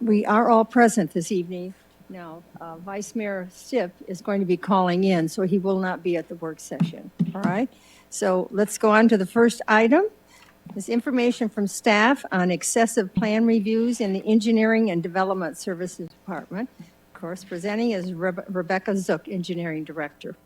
We are all present this evening. Now, Vice Mayor Stipp is going to be calling in, so he will not be at the work session. All right? So let's go on to the first item. This information from staff on excessive plan reviews in the Engineering and Development Services Department. Of course, presenting is Rebecca Zook, Engineering Director.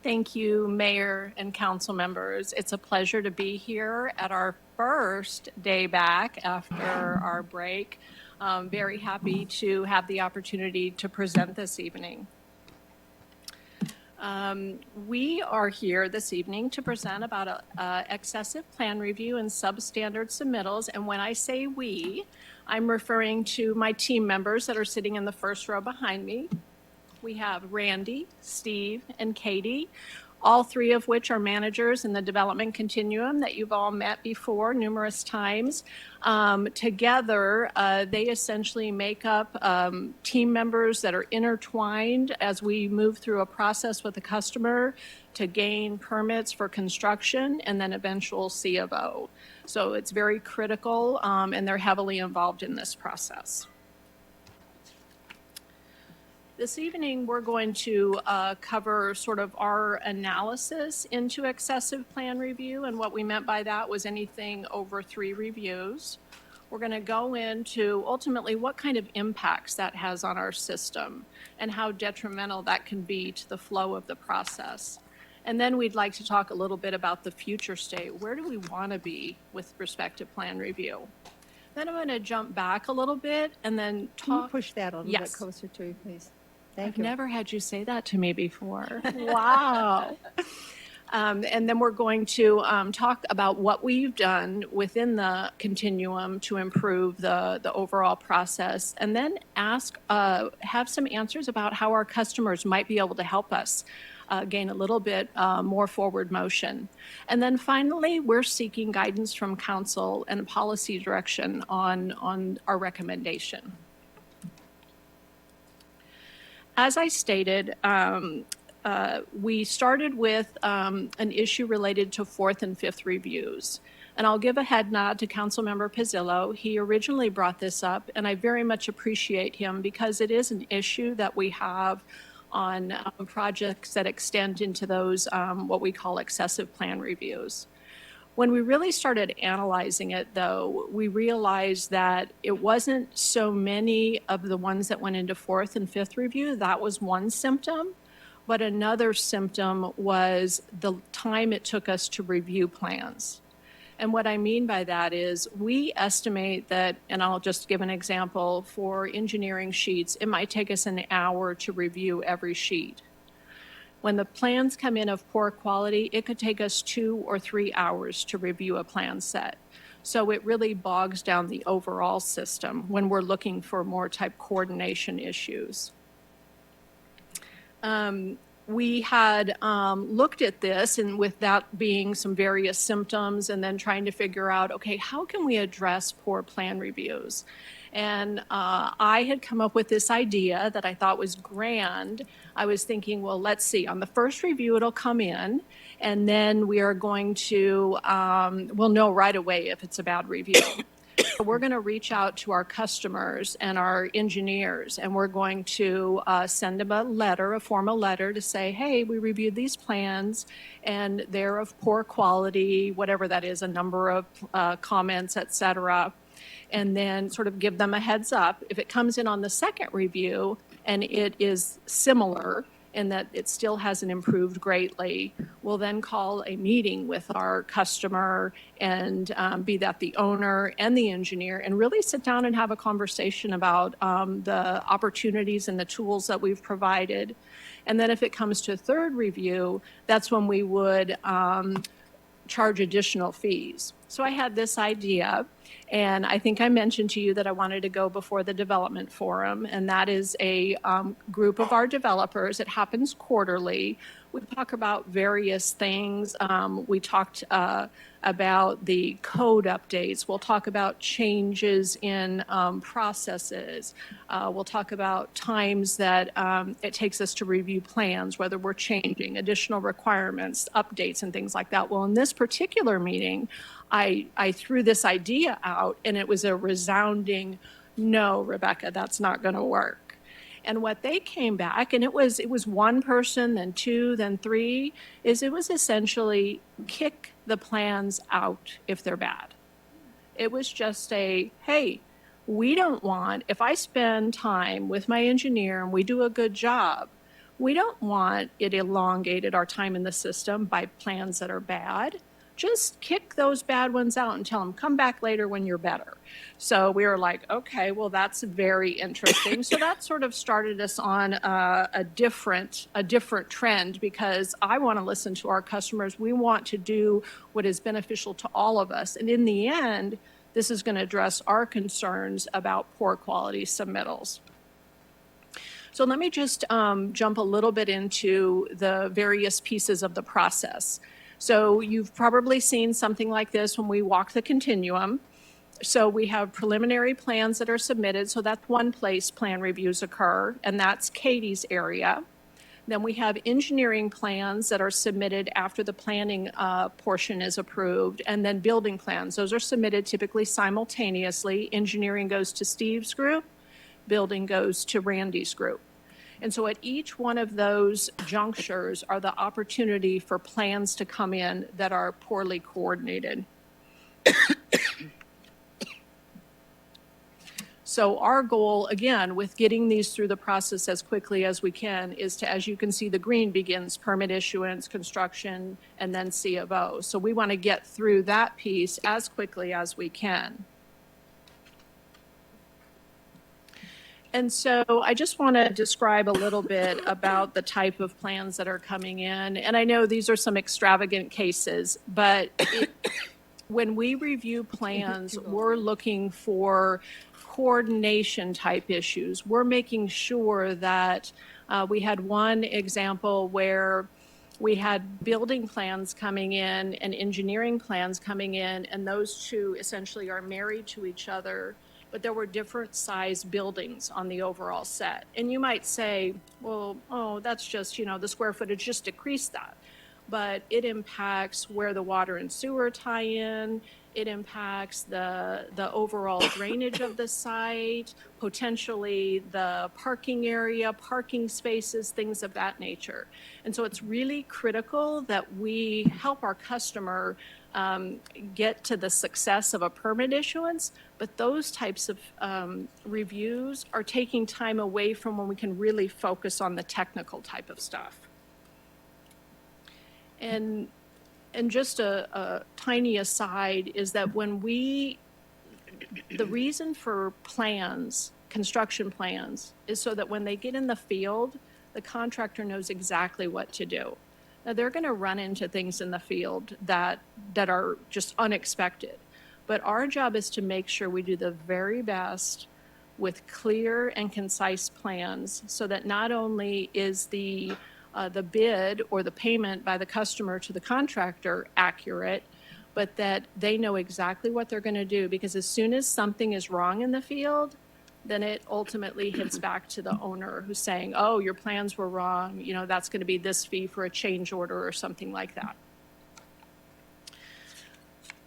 Thank you, Mayor and council members. It's a pleasure to be here at our first day back after our break. Very happy to have the opportunity to present this evening. We are here this evening to present about excessive plan review and substandard submittals. And when I say we, I'm referring to my team members that are sitting in the first row behind me. We have Randy, Steve, and Katie, all three of which are managers in the development continuum that you've all met before numerous times. Together, they essentially make up team members that are intertwined as we move through a process with the customer to gain permits for construction and then eventual C of O. So it's very critical, and they're heavily involved in this process. This evening, we're going to cover sort of our analysis into excessive plan review, and what we meant by that was anything over 3 reviews. We're going to go into ultimately what kind of impacts that has on our system and how detrimental that can be to the flow of the process. And then we'd like to talk a little bit about the future state. Where do we want to be with respect to plan review? Then I'm going to jump back a little bit and then talk. Can you push that a little bit closer to you, please? Thank you. I've never had you say that to me before. Wow. And then we're going to talk about what we've done within the continuum to improve the overall process, and then have some answers about how our customers might be able to help us gain a little bit more forward motion. And then finally, we're seeking guidance from council and policy direction on our recommendation. As I stated, we started with an issue related to 4th and 5th reviews. And I'll give a head nod to Councilmember Pizzillo. He originally brought this up, and I very much appreciate him because it is an issue that we have on projects that extend into those what we call excessive plan reviews. When we really started analyzing it, though, we realized that it wasn't so many of the ones that went into 4th and 5th review. That was one symptom. But another symptom was the time it took us to review plans. And what I mean by that is we estimate that, and I'll just give an example, for engineering sheets, it might take us an hour to review every sheet. When the plans come in of poor quality, it could take us 2 or 3 hours to review a plan set. So it really bogs down the overall system when we're looking for more type coordination issues. We had looked at this, and with that being some various symptoms, and then trying to figure out, okay, how can we address poor plan reviews? And I had come up with this idea that I thought was grand. I was thinking, well, let's see, on the first review, it'll come in, and then we are going to, we'll know right away if it's a bad review. So we're going to reach out to our customers and our engineers, and we're going to send them a letter, a formal letter to say, hey, we reviewed these plans and they're of poor quality, whatever that is, a number of comments, et cetera, and then sort of give them a heads up. If it comes in on the second review and it is similar, and that it still hasn't improved greatly, we'll then call a meeting with our customer and be that the owner and the engineer, and really sit down and have a conversation about the opportunities and the tools that we've provided. And then if it comes to a third review, that's when we would charge additional fees. So I had this idea, and I think I mentioned to you that I wanted to go before the development forum, and that is a group of our developers. It happens quarterly. We talk about various things. We talked about the code updates. We'll talk about changes in processes. We'll talk about times that it takes us to review plans, whether we're changing additional requirements, updates, and things like that. Well, in this particular meeting, I threw this idea out, and it was a resounding, no, Rebecca, that's not going to work. And what they came back, and it was one person, then two, then three, is it was essentially kick the plans out if they're bad. It was just a, hey, we don't want, if I spend time with my engineer and we do a good job, we don't want it elongated our time in the system by plans that are bad. Just kick those bad ones out and tell them, come back later when you're better. So we were like, okay, well, that's very interesting. So that sort of started us on a different trend, because I want to listen to our customers. We want to do what is beneficial to all of us. And in the end, this is going to address our concerns about poor quality submittals. So let me just jump a little bit into the various pieces of the process. So you've probably seen something like this when we walk the continuum. So we have preliminary plans that are submitted. So that's one place plan reviews occur, and that's Katie's area. Then we have engineering plans that are submitted after the planning portion is approved, and then building plans. Those are submitted typically simultaneously. Engineering goes to Steve's group, building goes to Randy's group. And so at each one of those junctures are the opportunity for plans to come in that are poorly coordinated. So our goal, again, with getting these through the process as quickly as we can, is to, as you can see, the green begins permit issuance, construction, and then C of O. So we want to get through that piece as quickly as we can. And so I just want to describe a little bit about the type of plans that are coming in. And I know these are some extravagant cases, but when we review plans, we're looking for coordination type issues. We're making sure that we had one example where we had building plans coming in and engineering plans coming in, and those two essentially are married to each other, but there were different size buildings on the overall set. And you might say, well, oh, that's just, the square footage just decreased that. But it impacts where the water and sewer tie in. It impacts the overall drainage of the site, potentially the parking area, parking spaces, things of that nature. And so it's really critical that we help our customer get to the success of a permit issuance, but those types of reviews are taking time away from when we can really focus on the technical type of stuff. And just a tiny aside is that the reason for plans, construction plans, is so that when they get in the field, the contractor knows exactly what to do. Now, they're going to run into things in the field that are just unexpected. But our job is to make sure we do the very best with clear and concise plans, so that not only is the bid or the payment by the customer to the contractor accurate, but that they know exactly what they're going to do. Because as soon as something is wrong in the field, then it ultimately hits back to the owner who's saying, oh, your plans were wrong. That's going to be this fee for a change order or something like that.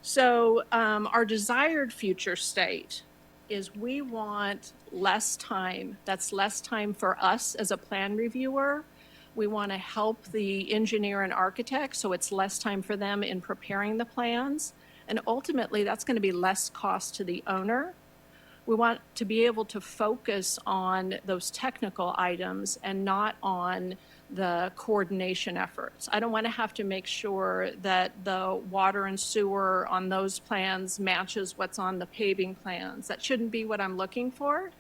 So our desired future state is we want less time. That's less time for us as a plan reviewer. We want to help the engineer and architect, so it's less time for them in preparing the plans. And ultimately, that's going to be less cost to the owner. We want to be able to focus on those technical items and not on the coordination efforts. I don't want to have to make sure that the water and sewer on those plans matches what's on the paving plans. That shouldn't be what I'm looking for.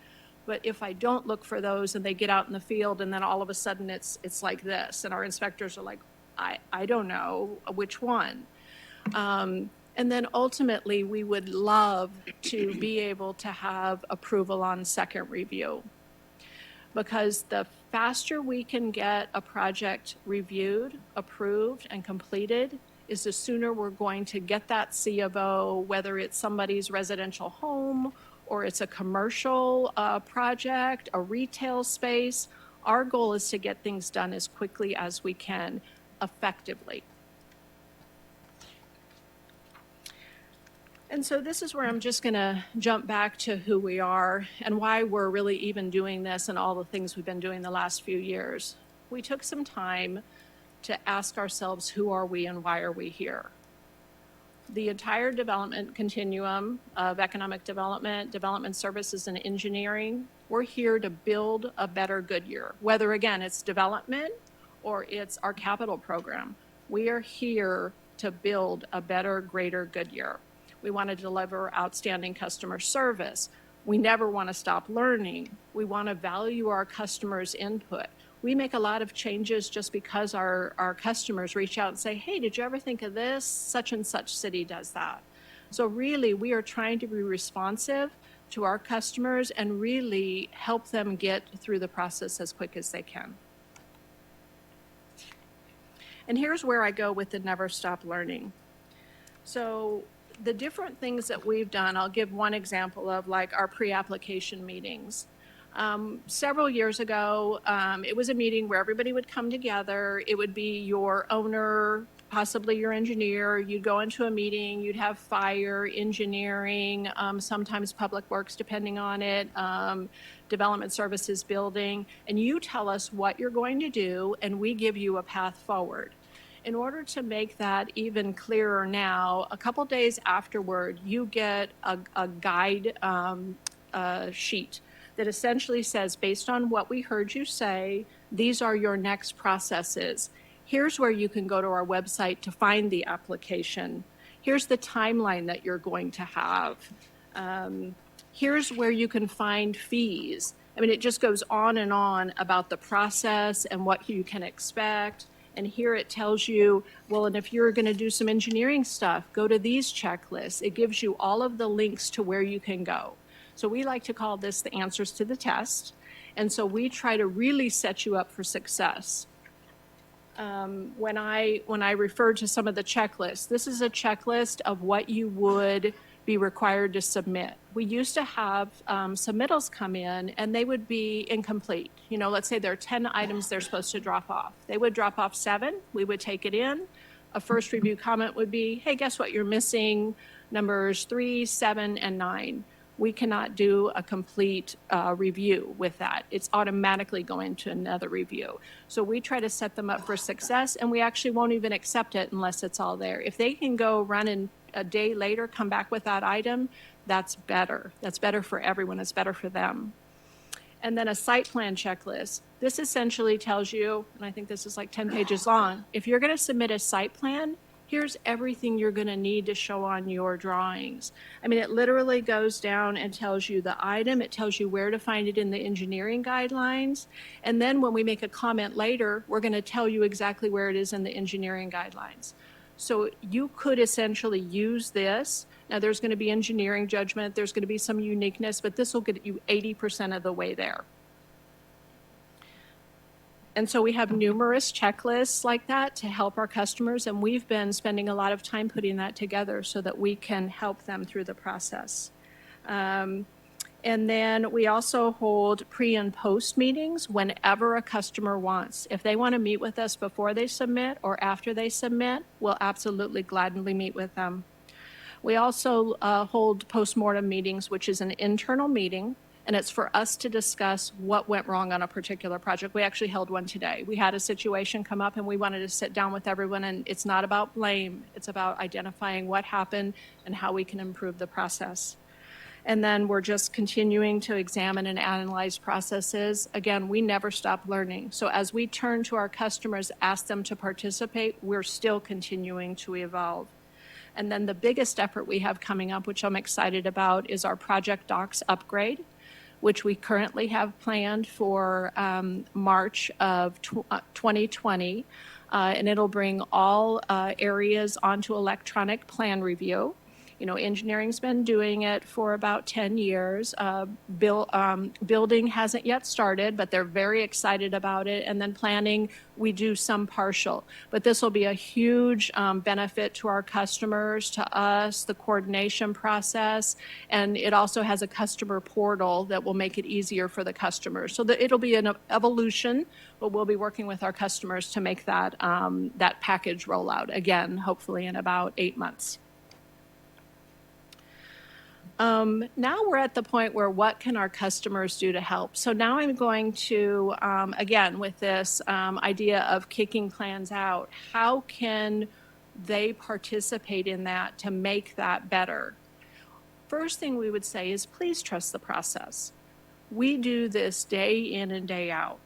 But if I don't look for those and they get out in the field and then all of a sudden it's like this, and our inspectors are like, I don't know which one. And then ultimately, we would love to be able to have approval on second review, because the faster we can get a project reviewed, approved, and completed is the sooner we're going to get that C of O, whether it's somebody's residential home or it's a commercial project, a retail space. Our goal is to get things done as quickly as we can, effectively. And so this is where I'm just going to jump back to who we are and why we're really even doing this and all the things we've been doing the last few years. We took some time to ask ourselves, who are we and why are we here? The entire development continuum of economic development, development services, and engineering, we're here to build a better Goodyear. Whether, again, it's development or it's our capital program, we are here to build a better, greater Goodyear. We want to deliver outstanding customer service. We never want to stop learning. We want to value our customers' input. We make a lot of changes just because our customers reach out and say, hey, did you ever think of this? Such and such city does that. So really, we are trying to be responsive to our customers and really help them get through the process as quick as they can. And here's where I go with the never stop learning. So the different things that we've done, I'll give one example of like our pre-application meetings. Several years ago, it was a meeting where everybody would come together. It would be your owner, possibly your engineer. You'd go into a meeting, you'd have fire, engineering, sometimes public works, depending on it, development services, building, and you tell us what you're going to do, and we give you a path forward. In order to make that even clearer now, a couple days afterward, you get a guide sheet that essentially says, based on what we heard you say, these are your next processes. Here's where you can go to our website to find the application. Here's the timeline that you're going to have. Here's where you can find fees. I mean, it just goes on and on about the process and what you can expect. And here it tells you, well, and if you're going to do some engineering stuff, go to these checklists. It gives you all of the links to where you can go. So we like to call this the answers to the test. And so we try to really set you up for success. When I refer to some of the checklists, this is a checklist of what you would be required to submit. We used to have submittals come in and they would be incomplete. You know, let's say there are 10 items they're supposed to drop off. They would drop off 7, we would take it in. A first review comment would be, hey, guess what, you're missing numbers 3, 7, and 9. We cannot do a complete review with that. It's automatically going to another review. So we try to set them up for success, and we actually won't even accept it unless it's all there. If they can go run in a day later, come back with that item, that's better. That's better for everyone. It's better for them. And then a site plan checklist. This essentially tells you, and I think this is like 10 pages long, if you're going to submit a site plan, here's everything you're going to need to show on your drawings. I mean, it literally goes down and tells you the item. It tells you where to find it in the engineering guidelines. And then when we make a comment later, we're going to tell you exactly where it is in the engineering guidelines. So you could essentially use this. Now, there's going to be engineering judgment. There's going to be some uniqueness, but this will get you 80% of the way there. And so we have numerous checklists like that to help our customers, and we've been spending a lot of time putting that together so that we can help them through the process. And then we also hold pre and post meetings whenever a customer wants. If they want to meet with us before they submit or after they submit, we'll absolutely gladly meet with them. We also hold post-mortem meetings, which is an internal meeting, and it's for us to discuss what went wrong on a particular project. We actually held one today. We had a situation come up and we wanted to sit down with everyone, and it's not about blame. It's about identifying what happened and how we can improve the process. And then we're just continuing to examine and analyze processes. Again, we never stop learning. So as we turn to our customers, ask them to participate, we're still continuing to evolve. And then the biggest effort we have coming up, which I'm excited about, is our Project Docs upgrade, which we currently have planned for March of 2020. And it'll bring all areas onto electronic plan review. Engineering's been doing it for about 10 years. Building hasn't yet started, but they're very excited about it. And then planning, we do some partial. But this will be a huge benefit to our customers, to us, the coordination process. And it also has a customer portal that will make it easier for the customers. So it'll be an evolution, but we'll be working with our customers to make that, that package roll out, again, hopefully in about 8 months. Now we're at the point where what can our customers do to help? So now I'm going to, again, with this idea of kicking plans out, how can they participate in that to make that better? First thing we would say is please trust the process. We do this day in and day out.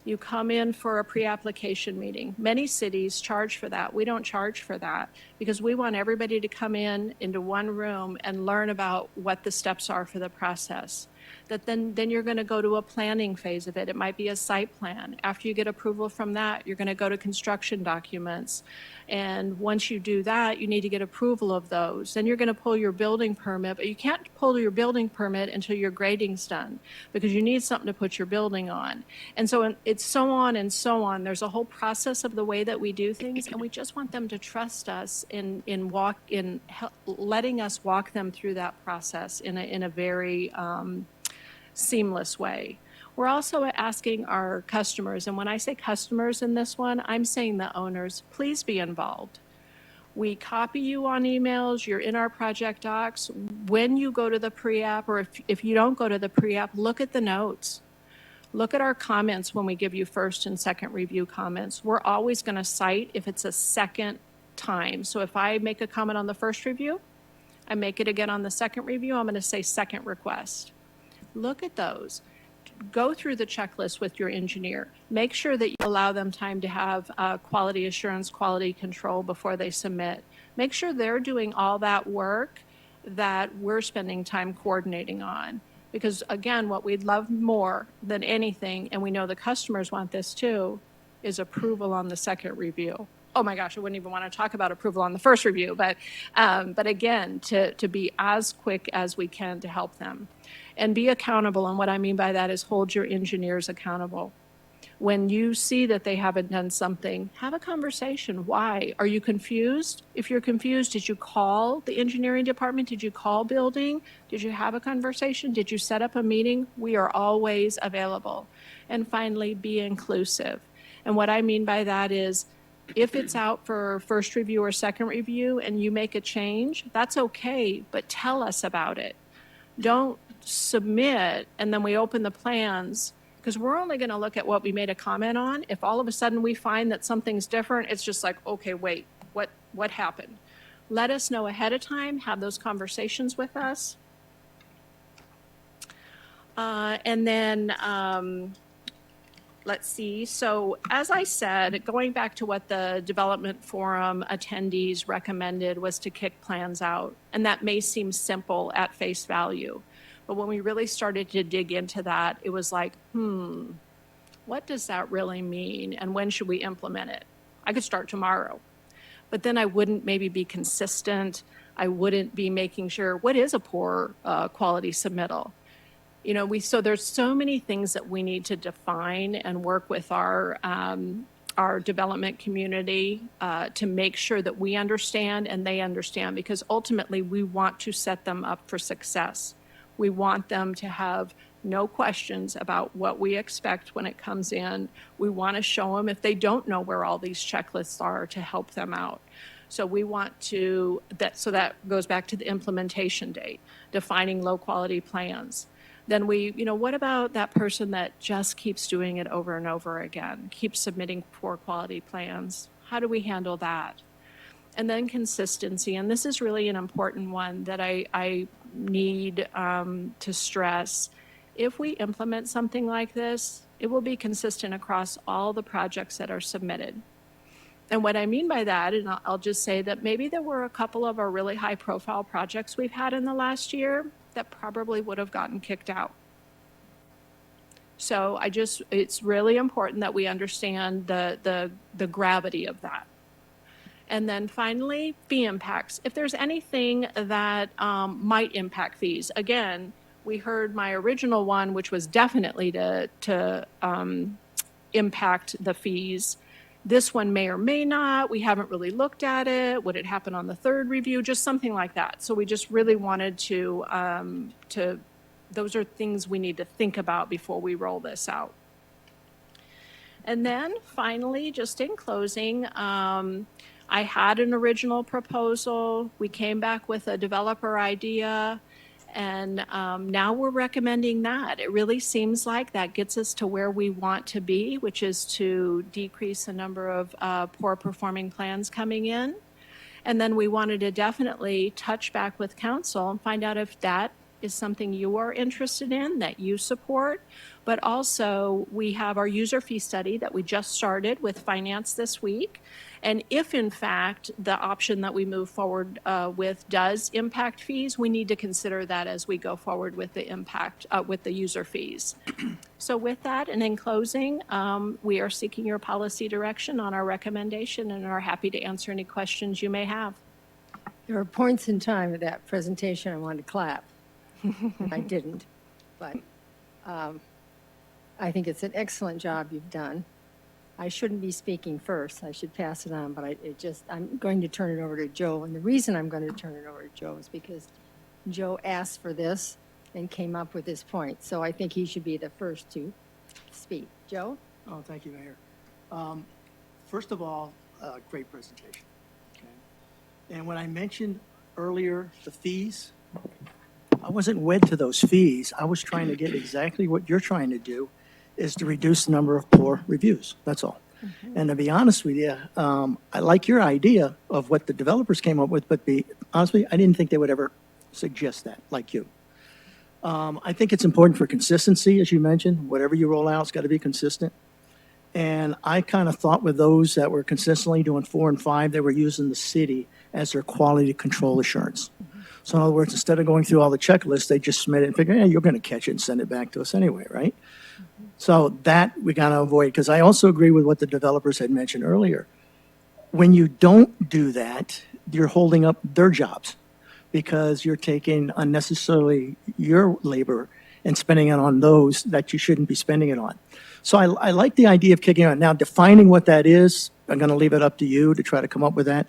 You come in for a pre-application meeting. Many cities charge for that. We don't charge for that because we want everybody to come in into one room and learn about what the steps are for the process. That then you're going to go to a planning phase of it. It might be a site plan. After you get approval from that, you're going to go to construction documents. And once you do that, you need to get approval of those. Then you're going to pull your building permit, but you can't pull your building permit until your grading's done because you need something to put your building on. And so it's so on and so on. There's a whole process of the way that we do things, and we just want them to trust us in letting us walk them through that process in a very seamless way. We're also asking our customers, and when I say customers in this one, I'm saying the owners, please be involved. We copy you on emails, you're in our project docs. When you go to the pre-app, or if you don't go to the pre-app, look at the notes. Look at our comments when we give you first and second review comments. We're always going to cite if it's a second time. So if I make a comment on the first review, I make it again on the second review, I'm going to say second request. Look at those. Go through the checklist with your engineer. Make sure that you allow them time to have quality assurance, quality control before they submit. Make sure they're doing all that work that we're spending time coordinating on. Because again, what we'd love more than anything, and we know the customers want this too, is approval on the second review. Oh my gosh, I wouldn't even want to talk about approval on the first review, but again, to be as quick as we can to help them. And be accountable, and what I mean by that is hold your engineers accountable. When you see that they haven't done something, have a conversation. Why? Are you confused? If you're confused, did you call the engineering department? Did you call building? Did you have a conversation? Did you set up a meeting? We are always available. And finally, be inclusive. And what I mean by that is, if it's out for first review or second review and you make a change, that's okay, but tell us about it. Don't submit and then we open the plans, because we're only going to look at what we made a comment on. If all of a sudden we find that something's different, it's just like, okay, wait, what happened? Let us know ahead of time, have those conversations with us. And then let's see. So as I said, going back to what the development forum attendees recommended was to kick plans out. And that may seem simple at face value. But when we really started to dig into that, it was like, what does that really mean? And when should we implement it? I could start tomorrow. But then I wouldn't maybe be consistent. I wouldn't be making sure, what is a poor quality submittal? So there's so many things that we need to define and work with our development community to make sure that we understand and they understand, because ultimately we want to set them up for success. We want them to have no questions about what we expect when it comes in. We want to show them, if they don't know where all these checklists are, to help them out. So we want to, so that goes back to the implementation date, defining low quality plans. Then what about that person that just keeps doing it over and over again, keeps submitting poor quality plans? How do we handle that? And then consistency, and this is really an important one that I need to stress. If we implement something like this, it will be consistent across all the projects that are submitted. And what I mean by that, and I'll just say that maybe there were a couple of our really high profile projects we've had in the last year that probably would have gotten kicked out. So it's really important that we understand the gravity of that. And then finally, fee impacts. If there's anything that might impact fees, again, we heard my original one, which was definitely to impact the fees. This one may or may not. We haven't really looked at it. Would it happen on the third review? Just something like that. So we just really wanted to those are things we need to think about before we roll this out. And then finally, just in closing, I had an original proposal. We came back with a developer idea, and now we're recommending that. It really seems like that gets us to where we want to be, which is to decrease the number of poor performing plans coming in. And then we wanted to definitely touch back with council and find out if that is something you are interested in, that you support. But also, we have our user fee study that we just started with finance this week. And if, in fact, the option that we move forward with does impact fees, we need to consider that as we go forward with the impact, with the user fees. So with that, and in closing, we are seeking your policy direction on our recommendation and are happy to answer any questions you may have. There are points in time of that presentation I wanted to clap. I didn't, but I think it's an excellent job you've done. I shouldn't be speaking first. I should pass it on, but I'm going to turn it over to Joe. And the reason I'm going to turn it over to Joe is because Joe asked for this and came up with this point. So I think he should be the first to speak. Joe? Oh, thank you, Mayor. First of all, great presentation. Okay. And when I mentioned earlier the fees, I wasn't wed to those fees. I was trying to get exactly what you're trying to do, is to reduce the number of poor reviews. That's all. Mm-hmm. And to be honest with you, I like your idea of what the developers came up with, but honestly, I didn't think they would ever suggest that, like you. I think it's important for consistency, as you mentioned. Whatever you roll out, it's got to be consistent. And I kind of thought with those that were consistently doing 4 and 5, they were using the city as their quality control assurance. Mm-hmm. So in other words, instead of going through all the checklists, they just submit it and figure, yeah, you're going to catch it and send it back to us anyway, right? Mm-hmm. So that we got to avoid, because I also agree with what the developers had mentioned earlier. When you don't do that, you're holding up their jobs because you're taking unnecessarily your labor and spending it on those that you shouldn't be spending it on. So I like the idea of kicking it on. Now, defining what that is, I'm going to leave it up to you to try to come up with that.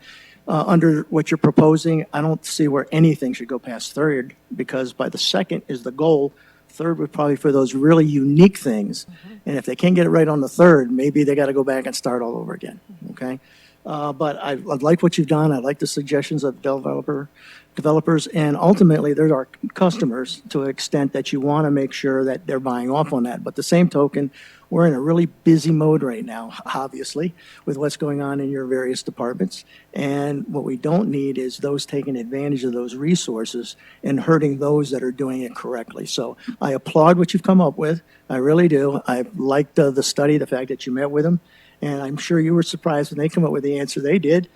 Under what you're proposing, I don't see where anything should go past third, because by the second is the goal. Third would probably for those really unique things. Mm-hmm. And if they can't get it right on the third, maybe they got to go back and start all over again. Okay. But I like what you've done. I like the suggestions of developers, and ultimately there's our customers to an extent that you want to make sure that they're buying off on that. But the same token, we're in a really busy mode right now, obviously, with what's going on in your various departments. And what we don't need is those taking advantage of those resources and hurting those that are doing it correctly. So I applaud what you've come up with. I really do. I liked the study, the fact that you met with them. And I'm sure you were surprised when they come up with the answer they did,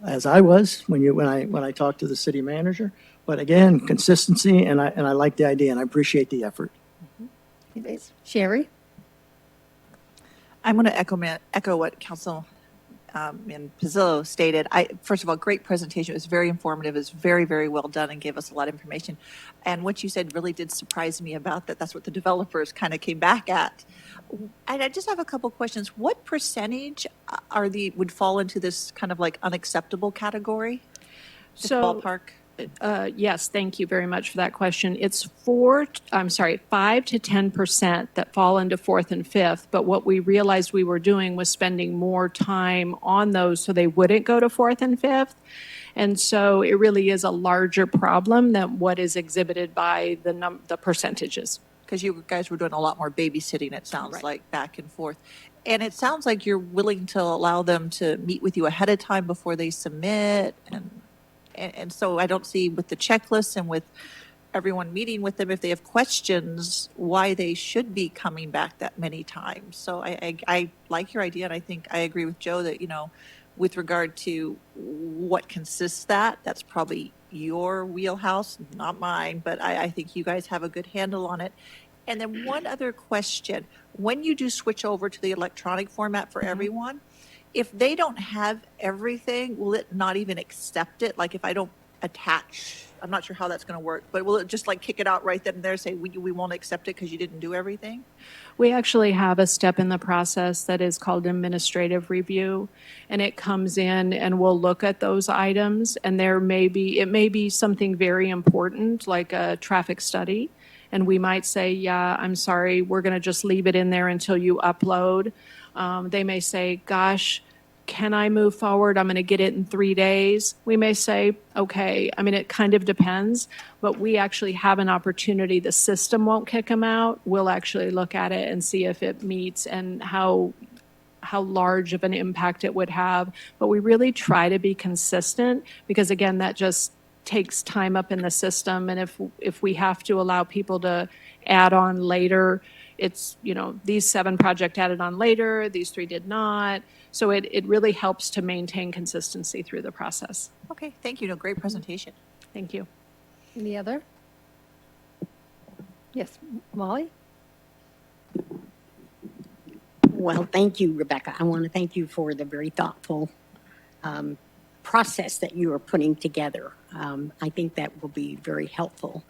as I was when I talked to the city manager. But again, consistency, and I like the idea, and I appreciate the effort. Mm-hmm. Sherry? I'm going to echo what Councilman Pizzillo stated. First of all, great presentation. It was very informative. It was very, very well done and gave us a lot of information. And what you said really did surprise me about that. That's what the developers kind of came back at. And I just have a couple questions. What percentage would fall into this kind of like unacceptable category? Just ballpark. Yes, thank you very much for that question. It's 5 to 10% that fall into fourth and fifth, but what we realized we were doing was spending more time on those so they wouldn't go to fourth and fifth. And so it really is a larger problem than what is exhibited by the percentages. Because you guys were doing a lot more babysitting, it sounds like, back and forth. And it sounds like you're willing to allow them to meet with you ahead of time before they submit. And so I don't see with the checklist and with everyone meeting with them, if they have questions, why they should be coming back that many times. So I like your idea, and I think I agree with Joe that, with regard to what consists that's probably your wheelhouse, not mine, but I think you guys have a good handle on it. And then one other question. When you do switch over to the electronic format for everyone, If they don't have everything, will it not even accept it? Like if I don't attach, I'm not sure how that's going to work, but will it just like kick it out right then and there, say we won't accept it because you didn't do everything? We actually have a step in the process that is called administrative review, and it comes in and we'll look at those items, and it may be something very important like a traffic study, and we might say, yeah, I'm sorry, we're going to just leave it in there until you upload. They may say, gosh, can I move forward? I'm going to get it in 3 days. We may say, okay. I mean, it kind of depends, but we actually have an opportunity. The system won't kick them out. We'll actually look at it and see if it meets and how large of an impact it would have. But we really try to be consistent because, again, that just takes time up in the system. And if we have to allow people to add on later, it's, these 7 project added on later, these 3 did not. So it really helps to maintain consistency through the process. Okay, thank you. No, great presentation. Thank you. Any other? Yes, Molly? Well, thank you, Rebecca. I want to thank you for the very thoughtful process that you are putting together. I think that will be very helpful.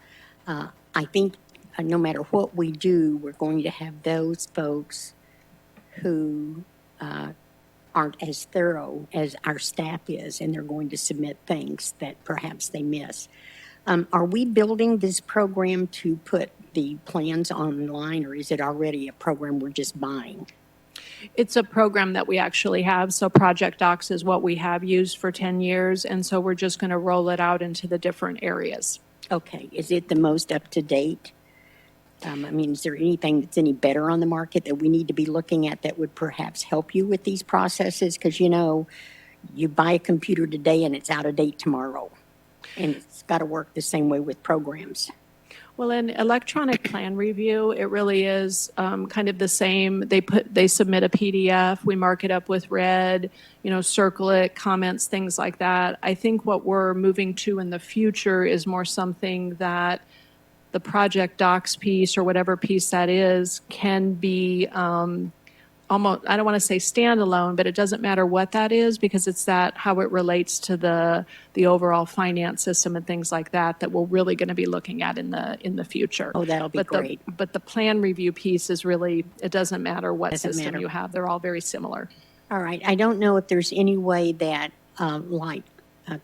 I think no matter what we do, we're going to have those folks who aren't as thorough as our staff is, and they're going to submit things that perhaps they miss. Are we building this program to put the plans online, or is it already a program we're just buying? It's a program that we actually have. So Project Docs is what we have used for 10 years. And so we're just going to roll it out into the different areas. Okay, is it the most up to date? I mean, is there anything that's any better on the market that we need to be looking at that would perhaps help you with these processes? Because, you buy a computer today and it's out of date tomorrow. And it's got to work the same way with programs. Well, in electronic plan review, it really is kind of the same. They submit a PDF, we mark it up with red, circle it, comments, things like that. I think what we're moving to in the future is more something that the project docs piece or whatever piece that is can be almost, I don't want to say standalone, but it doesn't matter what that is because it's how it relates to the overall finance system and things like that we're really going to be looking at in the future. Oh, that'll be great. But the plan review piece is really, it doesn't matter what system you have. They're all very similar. All right. I don't know if there's any way that, like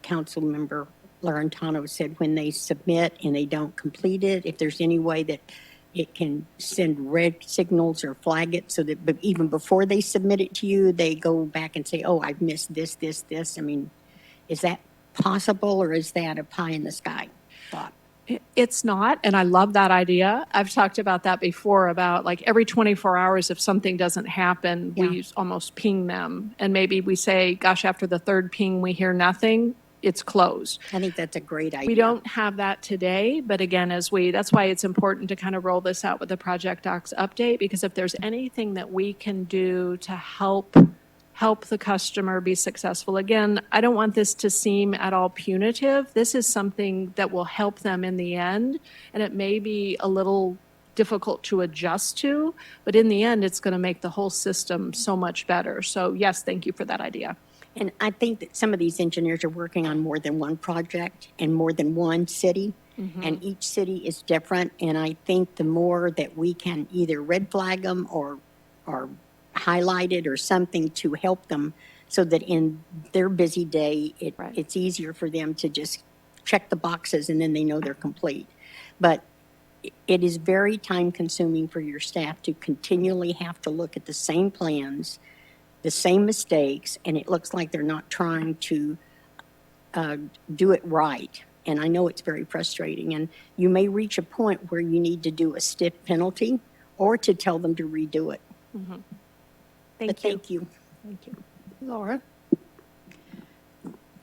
Council Member Laurentano said, when they submit and they don't complete it, if there's any way that it can send red signals or flag it so that even before they submit it to you, they go back and say, oh, I've missed this. I mean, is that possible or is that a pie in the sky thought? It's not, and I love that idea. I've talked about that before, about like every 24 hours, if something doesn't happen, we almost ping them. And maybe we say, gosh, after the 3rd ping, we hear nothing. It's closed. I think that's a great idea. We don't have that today, but again, that's why it's important to kind of roll this out with the Project Docs update, because if there's anything that we can do to help the customer be successful. Again, I don't want this to seem at all punitive. This is something that will help them in the end, and it may be a little difficult to adjust to, but in the end, it's going to make the whole system so much better. So yes, thank you for that idea. And I think that some of these engineers are working on more than one project and more than one city, and each city is different. And I think the more that we can either red flag them or highlight it or something to help them so that in their busy day, it's easier for them to just check the boxes and then they know they're complete. But it is very time consuming for your staff to continually have to look at the same plans, the same mistakes, and it looks like they're not trying to do it right. And I know it's very frustrating. And you may reach a point where you need to do a stiff penalty or to tell them to redo it. Thank you. Thank you. Laura?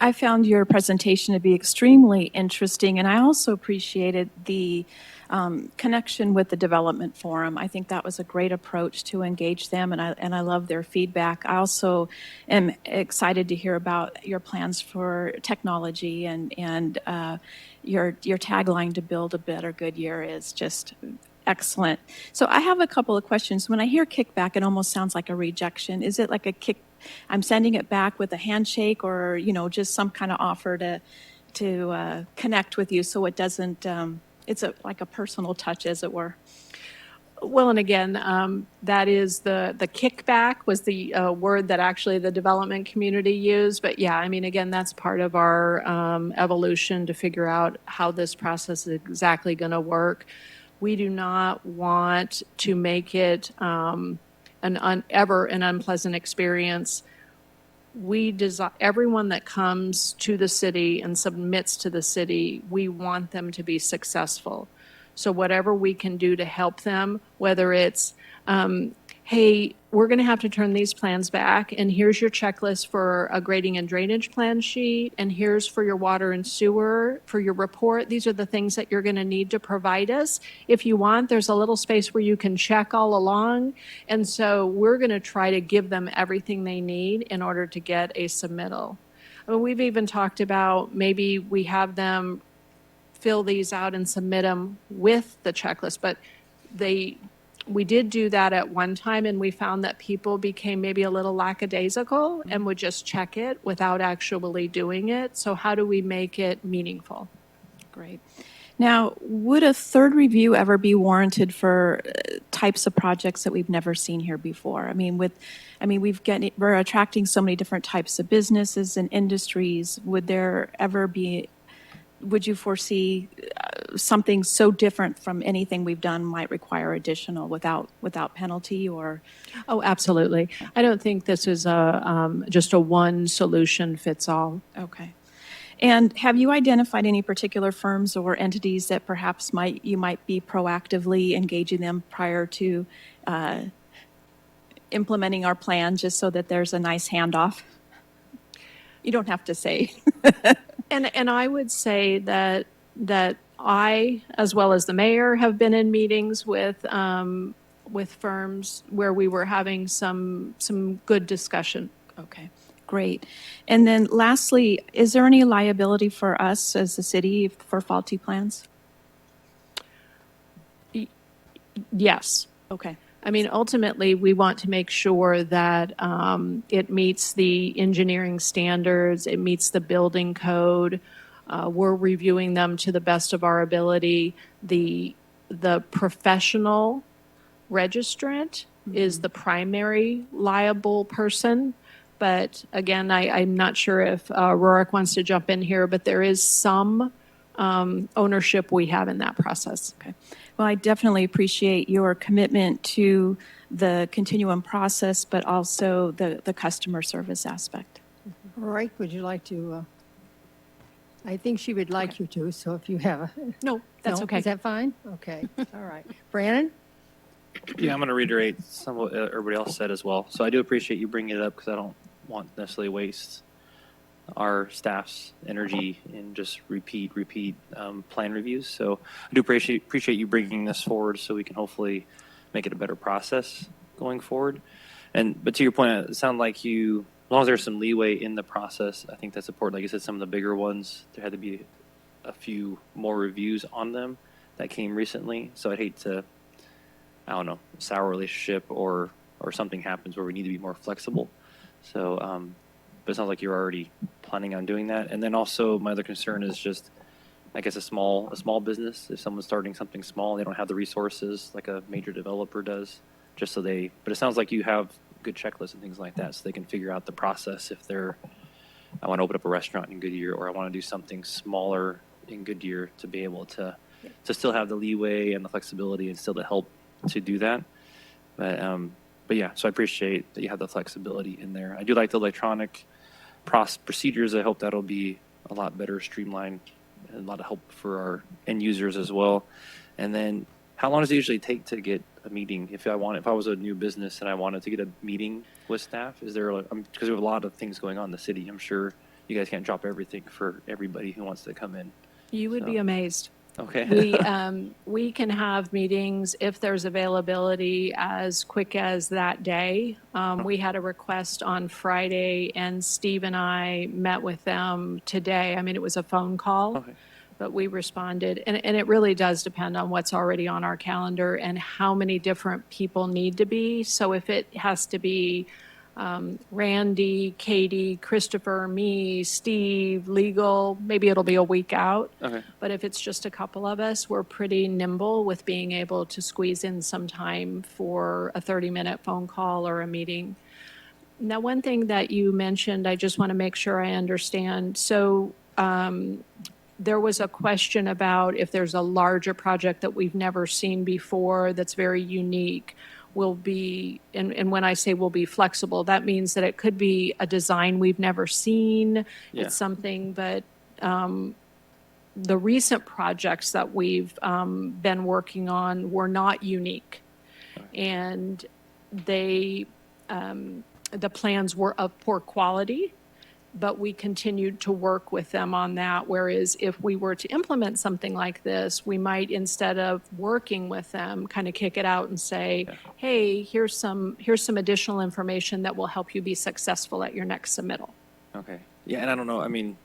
I found your presentation to be extremely interesting, and I also appreciated the connection with the development forum. I think that was a great approach to engage them, and I love their feedback. I also am excited to hear about your plans for technology, and your tagline to build a better Goodyear is just excellent. So I have a couple of questions. When I hear kickback, it almost sounds like a rejection. Is it like a I'm sending it back with a handshake or, just some kind of offer to connect with you so it doesn't, it's like a personal touch, as it were. Well, and again, that is the kickback was the word that actually the development community used. But yeah, I mean, again, that's part of our evolution to figure out how this process is exactly going to work. We do not want to make it ever an unpleasant experience. Everyone that comes to the city and submits to the city, we want them to be successful. So whatever we can do to help them, whether it's, hey, we're going to have to turn these plans back, and here's your checklist for a grading and drainage plan sheet, and here's for your water and sewer, for your report. These are the things that you're going to need to provide us. If you want, there's a little space where you can check all along. And so we're going to try to give them everything they need in order to get a submittal. I mean, we've even talked about maybe we have them fill these out and submit them with the checklist, but we did do that at one time, and we found that people became maybe a little lackadaisical and would just check it without actually doing it. So how do we make it meaningful? Great. Now, would a third review ever be warranted for types of projects that we've never seen here before? I mean, we're attracting so many different types of businesses and industries. Would you foresee something so different from anything we've done might require additional without penalty or? Oh, absolutely. I don't think this is just a one solution fits all. Okay. And have you identified any particular firms or entities that perhaps you might be proactively engaging them prior to implementing our plan, just so that there's a nice handoff? You don't have to say. And I would say that I, as well as the mayor, have been in meetings with firms where we were having some good discussion. Okay, great. And then lastly, is there any liability for us as a city for faulty plans? Yes. Okay. I mean, ultimately, we want to make sure that it meets the engineering standards, it meets the building code. We're reviewing them to the best of our ability. The professional registrant is the primary liable person. But again, I'm not sure if Rorik wants to jump in here, but there is some ownership we have in that process. Okay. Well, I definitely appreciate your commitment to the continuum process, but also the customer service aspect. Roy, would you like to? I think she would like you to, so if you have. No, that's No? okay. Is that fine? Okay, all right. Brandon? Yeah, I'm going to reiterate some of what everybody else said as well. So I do appreciate you bringing it up because I don't want to necessarily waste our staff's energy in just repeat plan reviews. So I do appreciate you bringing this forward so we can hopefully make it a better process going forward. But to your point, it sounded like as long as there's some leeway in the process, I think that's important. Like you said, some of the bigger ones, there had to be a few more reviews on them that came recently. So I'd hate to, I don't know, sour relationship or something happens where we need to be more flexible. So, but it sounds like you're already planning on doing that. And then also my other concern is just, I guess, a small business. If someone's starting something small, they don't have the resources like a major developer does, but it sounds like you have good checklists and things like that, so they can figure out the process if I want to open up a restaurant in Goodyear, or I want to do something smaller in Goodyear to be able to still have the leeway and the flexibility and still to help to do that. But yeah, so I appreciate that you have the flexibility in there. I do like the electronic procedures. I hope that'll be a lot better streamlined and a lot of help for our end users as well. And then how long does it usually take to get a meeting? If I was a new business and I wanted to get a meeting with staff, is there, because we have a lot of things going on in the city, I'm sure you guys can't drop everything for everybody who wants to come in. You would be amazed. Okay. We can have meetings if there's availability as quick as that day. We had a request on Friday, and Steve and I met with them today. I mean, it was a phone call, Okay. but we responded. And it really does depend on what's already on our calendar and how many different people need to be. So if it has to be Randy, Katie, Christopher, me, Steve, legal, maybe it'll be a week out. Okay. But if it's just a couple of us, we're pretty nimble with being able to squeeze in some time for a 30-minute phone call or a meeting. Now, one thing that you mentioned, I just want to make sure I understand. So there was a question about if there's a larger project that we've never seen before that's very unique, will be, and when I say will be flexible, that means that it could be a design we've never seen. Yeah. It's something, but the recent projects that we've been working on were not unique. And they, the plans were of poor quality, but we continued to work with them on that. Whereas if we were to implement something like this, we might, instead of working with them, kind of kick it out and say, hey, here's some additional information that will help you be successful at your next submittal. Okay. Yeah, and I don't know, I mean,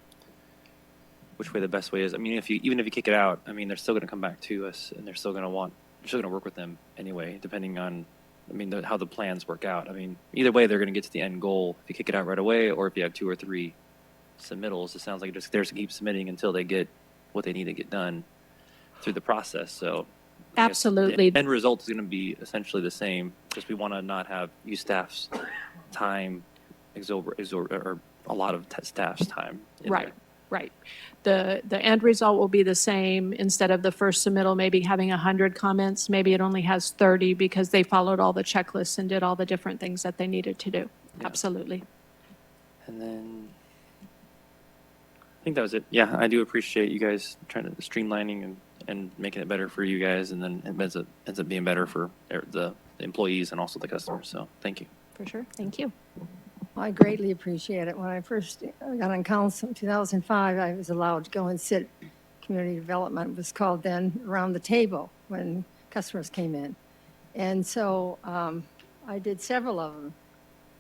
which way the best way is. I mean, even if you kick it out, I mean, they're still going to come back to us, and they're still going to work with them anyway, depending on, I mean, how the plans work out. I mean, either way, they're going to get to the end goal if you kick it out right away, or if you have 2 or 3 submittals. It sounds like they're just keep submitting until they get what they need to get done through the process. So I guess Absolutely. the end result is going to be essentially the same. Just we want to not use staff's time or a lot of staff's time. in Right, there. right. The end result will be the same. Instead of the first submittal maybe having 100 comments, maybe it only has 30 because they followed all the checklists and did all the different things that they needed to do. Yeah. Absolutely. And then I think that was it. Yeah, I do appreciate you guys trying to streamlining and making it better for you guys, and then it ends up being better for the employees and also the customers. So thank you. For sure. Thank you. I greatly appreciate it. When I first got on council in 2005, I was allowed to go and sit. Community development was called then, around the table when customers came in. And so I did several of them.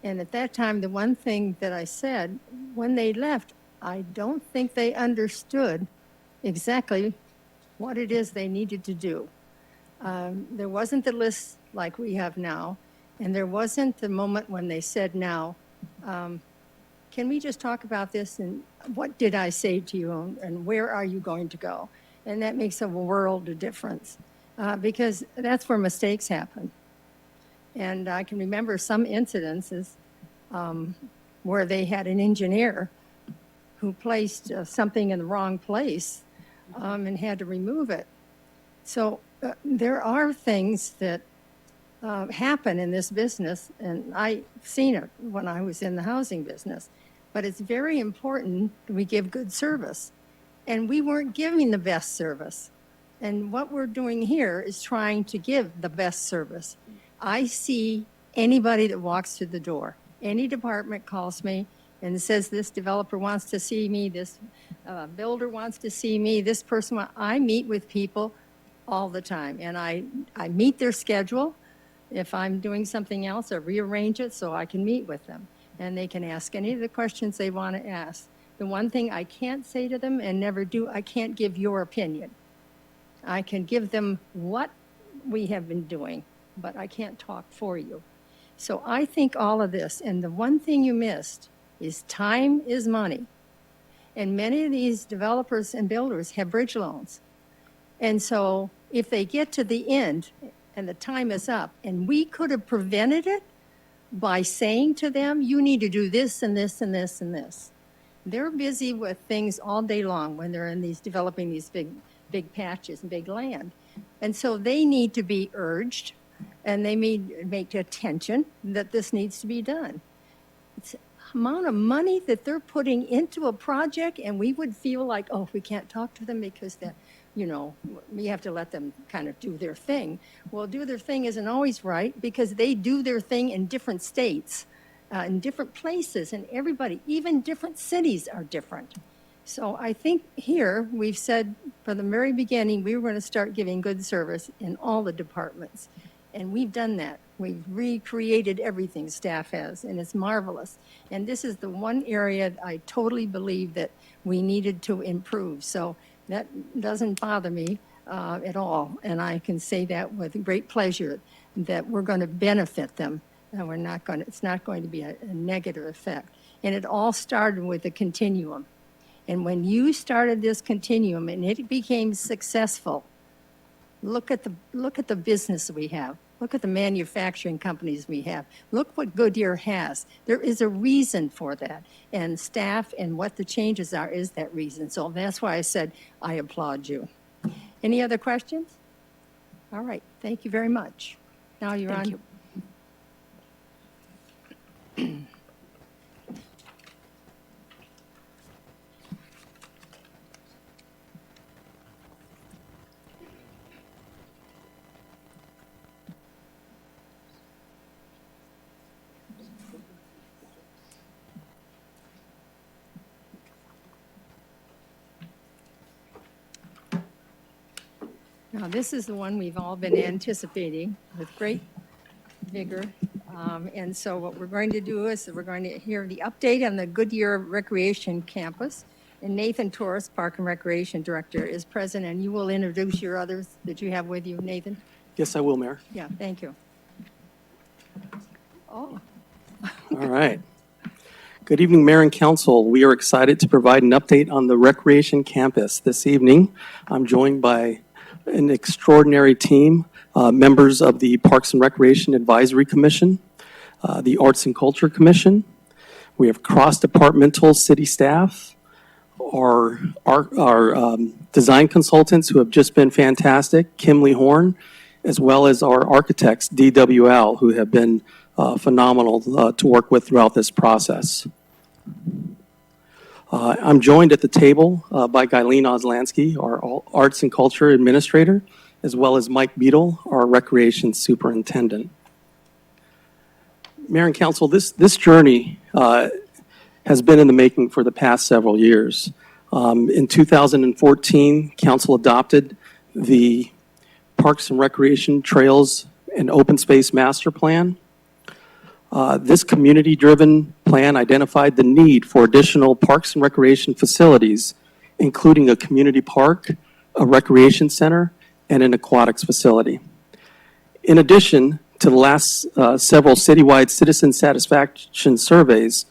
And at that time, the one thing that I said, when they left, I don't think they understood exactly what it is they needed to do. There wasn't the list like we have now, and there wasn't the moment when they said, now, can we just talk about this, and what did I say to you, and where are you going to go? And that makes a world of difference, because that's where mistakes happen. And I can remember some incidences where they had an engineer who placed something in the wrong place and had to remove it. So there are things that happen in this business, and I've seen it when I was in the housing business. But it's very important that we give good service. And we weren't giving the best service. And what we're doing here is trying to give the best service. I see anybody that walks through the door. Any department calls me and says, this developer wants to see me, this builder wants to see me, this person. I meet with people all the time, and I meet their schedule. If I'm doing something else, I rearrange it so I can meet with them, and they can ask any of the questions they want to ask. The one thing I can't say to them and never do, I can't give your opinion. I can give them what we have been doing, but I can't talk for you. So I think all of this, and the one thing you missed is time is money. And many of these developers and builders have bridge loans. And so if they get to the end and the time is up, and we could have prevented it by saying to them, you need to do this and this and this and this. They're busy with things all day long when they're in these developing these big patches and big land. And so they need to be urged, and they make attention that this needs to be done. It's the amount of money that they're putting into a project, and we would feel like, oh, we can't talk to them because that, you know, we have to let them kind of do their thing. Well, do their thing isn't always right, because they do their thing in different states, in different places, and everybody, even different cities are different. So I think here we've said from the very beginning we were going to start giving good service in all the departments. And we've done that. We've recreated everything staff has, and it's marvelous. And this is the one area I totally believe that we needed to improve. So that doesn't bother me at all. And I can say that with great pleasure, that we're going to benefit them And it's not going to be a negative effect. And it all started with a continuum. And when you started this continuum and it became successful, look at the business we have. Look at the manufacturing companies we have. Look what Goodyear has. There is a reason for that. And staff and what the changes are is that reason. So that's why I said I applaud you. Any other questions? All right. Thank you very much. Now you're on. Thank you. Now, this is the one we've all been anticipating with great vigor. And so what we're going to do is we're going to hear the update on the Goodyear Recreation Campus. And Nathan Torres, Park and Recreation Director, is present, and you will introduce your others that you have with you, Nathan? Yes, I will, Mayor. Yeah, thank you. Oh. All right. Good evening, Mayor and Council. We are excited to provide an update on the Recreation Campus this evening. I'm joined by an extraordinary team, members of the Parks and Recreation Advisory Commission, the Arts and Culture Commission. We have cross-departmental city staff, our design consultants who have just been fantastic, Kimley Horn, as well as our architects, DWL, who have been phenomenal to work with throughout this process. I'm joined at the table by Guyleen Oslansky, our Arts and Culture Administrator, as well as Mike Beadle, our Recreation Superintendent. Mayor and Council, this journey has been in the making for the past several years. In 2014, Council adopted the Parks and Recreation Trails and Open Space Master Plan. This community-driven plan identified the need for additional parks and recreation facilities, including a community park, a recreation center, and an aquatics facility. In addition to the last several citywide citizen satisfaction surveys,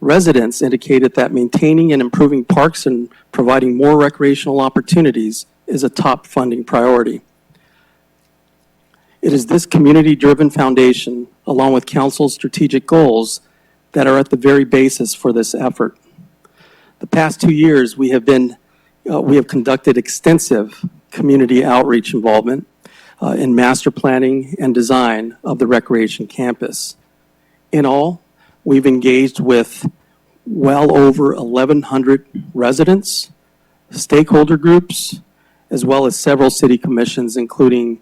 residents indicated that maintaining and improving parks and providing more recreational opportunities is a top funding priority. It is this community-driven foundation, along with Council's strategic goals, that are at the very basis for this effort. The past 2 years, we have conducted extensive community outreach involvement in master planning and design of the recreation campus. In all, we've engaged with well over 1,100 residents, stakeholder groups, as well as several city commissions, including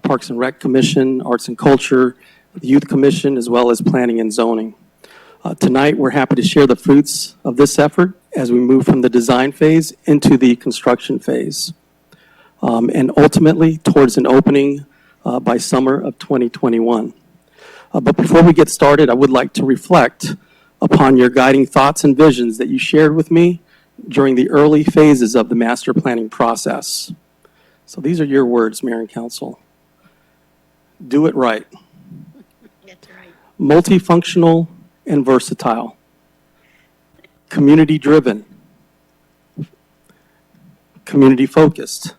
Parks and Rec Commission, Arts and Culture, the Youth Commission, as well as Planning and Zoning. Tonight, we're happy to share the fruits of this effort as we move from the design phase into the construction phase, and ultimately towards an opening by summer of 2021. But before we get started, I would like to reflect upon your guiding thoughts and visions that you shared with me during the early phases of the master planning process. So these are your words, Mayor and Council. Do it right. That's right. Multifunctional and versatile. Community-driven. Community-focused.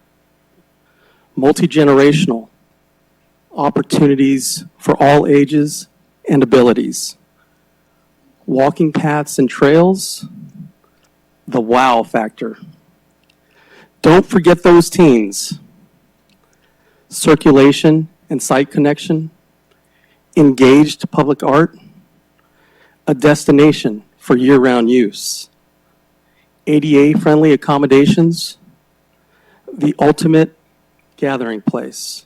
Multi-generational. Opportunities for all ages and abilities. Walking paths and trails. The wow factor. Don't forget those teens. Circulation and site connection. Engaged public art. A destination for year-round use. ADA-friendly accommodations. The ultimate gathering place.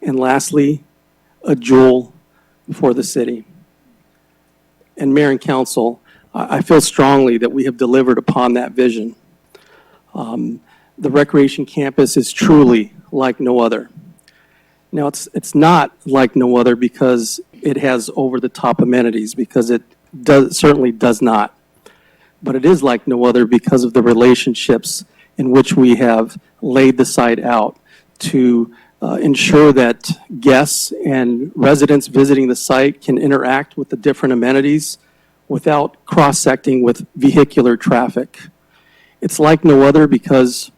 And lastly, a jewel for the city. And Mayor and Council, I feel strongly that we have delivered upon that vision. The recreation campus is truly like no other. Now, it's not like no other because it has over-the-top amenities, because it certainly does not. But it is like no other because of the relationships in which we have laid the site out to ensure that guests and residents visiting the site can interact with the different amenities without cross-secting with vehicular traffic. It's like no other because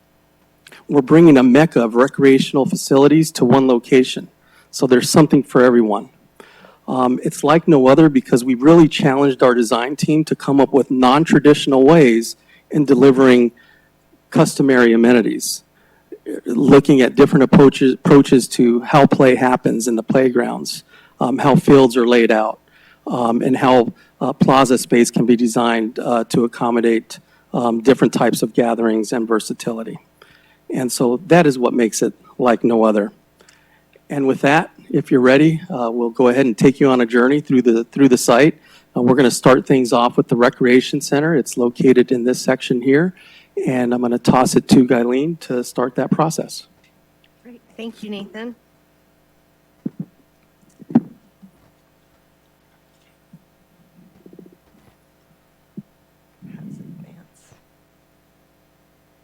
we're bringing a mecca of recreational facilities to one location. So there's something for everyone. It's like no other because we really challenged our design team to come up with non-traditional ways in delivering customary amenities, looking at different approaches to how play happens in the playgrounds, how fields are laid out, and how plaza space can be designed to accommodate different types of gatherings and versatility. And so that is what makes it like no other. And with that, if you're ready, we'll go ahead and take you on a journey through the site. We're going to start things off with the Recreation Center. It's located in this section here. And I'm going to toss it to Guyleen to start that process. Great. Thank you, Nathan.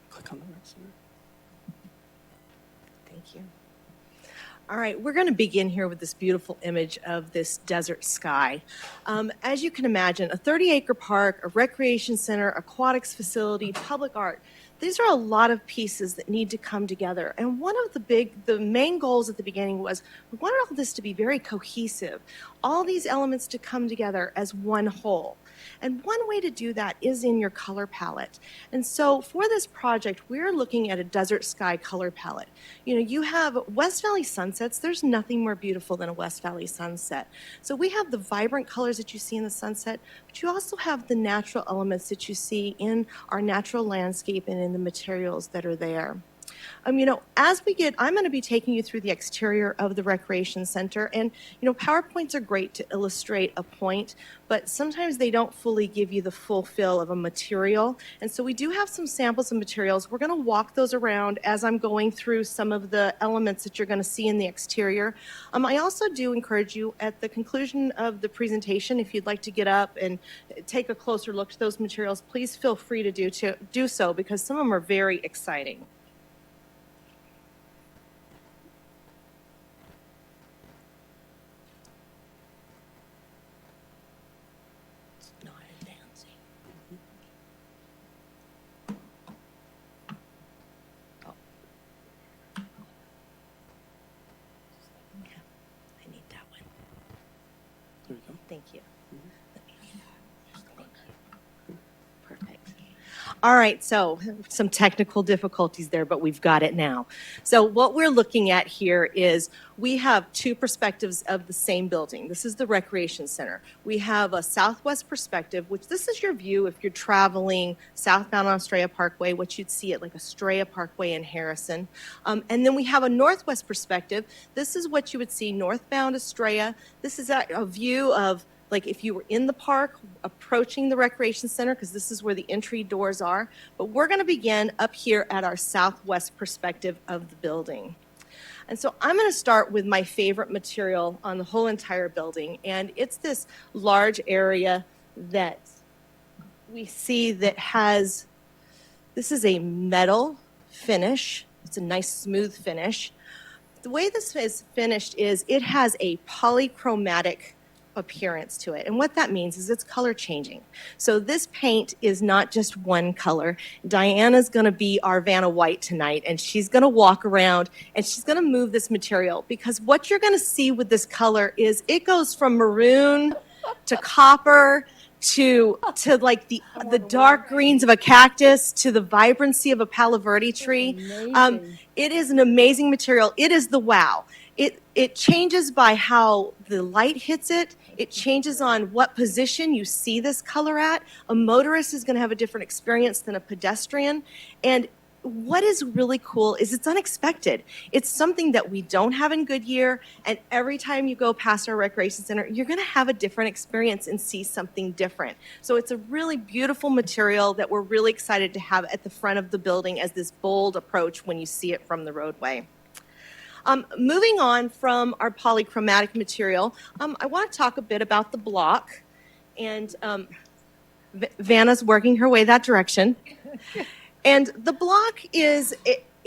Click on the Rec Center. Thank you. All right, we're going to begin here with this beautiful image of this desert sky. As you can imagine, a 30-acre park, a recreation center, aquatics facility, public art. These are a lot of pieces that need to come together. And one of the main goals at the beginning was we wanted all this to be very cohesive, all these elements to come together as one whole. And one way to do that is in your color palette. And so for this project, we're looking at a desert sky color palette. You know, you have West Valley sunsets. There's nothing more beautiful than a West Valley sunset. So we have the vibrant colors that you see in the sunset, but you also have the natural elements that you see in our natural landscape and in the materials that are there. You know, as we get, I'm going to be taking you through the exterior of the recreation center. And, you know, PowerPoints are great to illustrate a point, but sometimes they don't fully give you the full feel of a material. And so we do have some samples of materials. We're going to walk those around as I'm going through some of the elements that you're going to see in the exterior. I also do encourage you at the conclusion of the presentation, if you'd like to get up and take a closer look at those materials, please feel free to do so because some of them are very exciting. Thank you. Perfect. All right, so some technical difficulties there, but we've got it now. So what we're looking at here is we have two perspectives of the same building. This is the Recreation Center. We have a southwest perspective, which this is your view if you're traveling southbound on Estrella Parkway, what you'd see at like Estrella Parkway in Harrison. And then we have a northwest perspective. This is what you would see northbound Estrella. This is a view of like if you were in the park approaching the recreation center, because this is where the entry doors are. But we're going to begin up here at our southwest perspective of the building. And so I'm going to start with my favorite material on the whole entire building. And it's this large area that we see that has, this is a metal finish. It's a nice smooth finish. The way this is finished is it has a polychromatic appearance to it. And what that means is it's color changing. So this paint is not just one color. Diana's going to be our Vanna White tonight, and she's going to walk around and she's going to move this material because what you're going to see with this color is it goes from maroon to copper to like the dark greens of a cactus to the vibrancy of a Palo Verde tree. It is an amazing material. It is the wow. It changes by how the light hits it. It changes on what position you see this color at. A motorist is going to have a different experience than a pedestrian. And what is really cool is it's unexpected. It's something that we don't have in Goodyear. And every time you go past our recreation center, you're going to have a different experience and see something different. So it's a really beautiful material that we're really excited to have at the front of the building as this bold approach when you see it from the roadway. Moving on from our polychromatic material, I want to talk a bit about the block. And Vanna's working her way that direction. And the block is,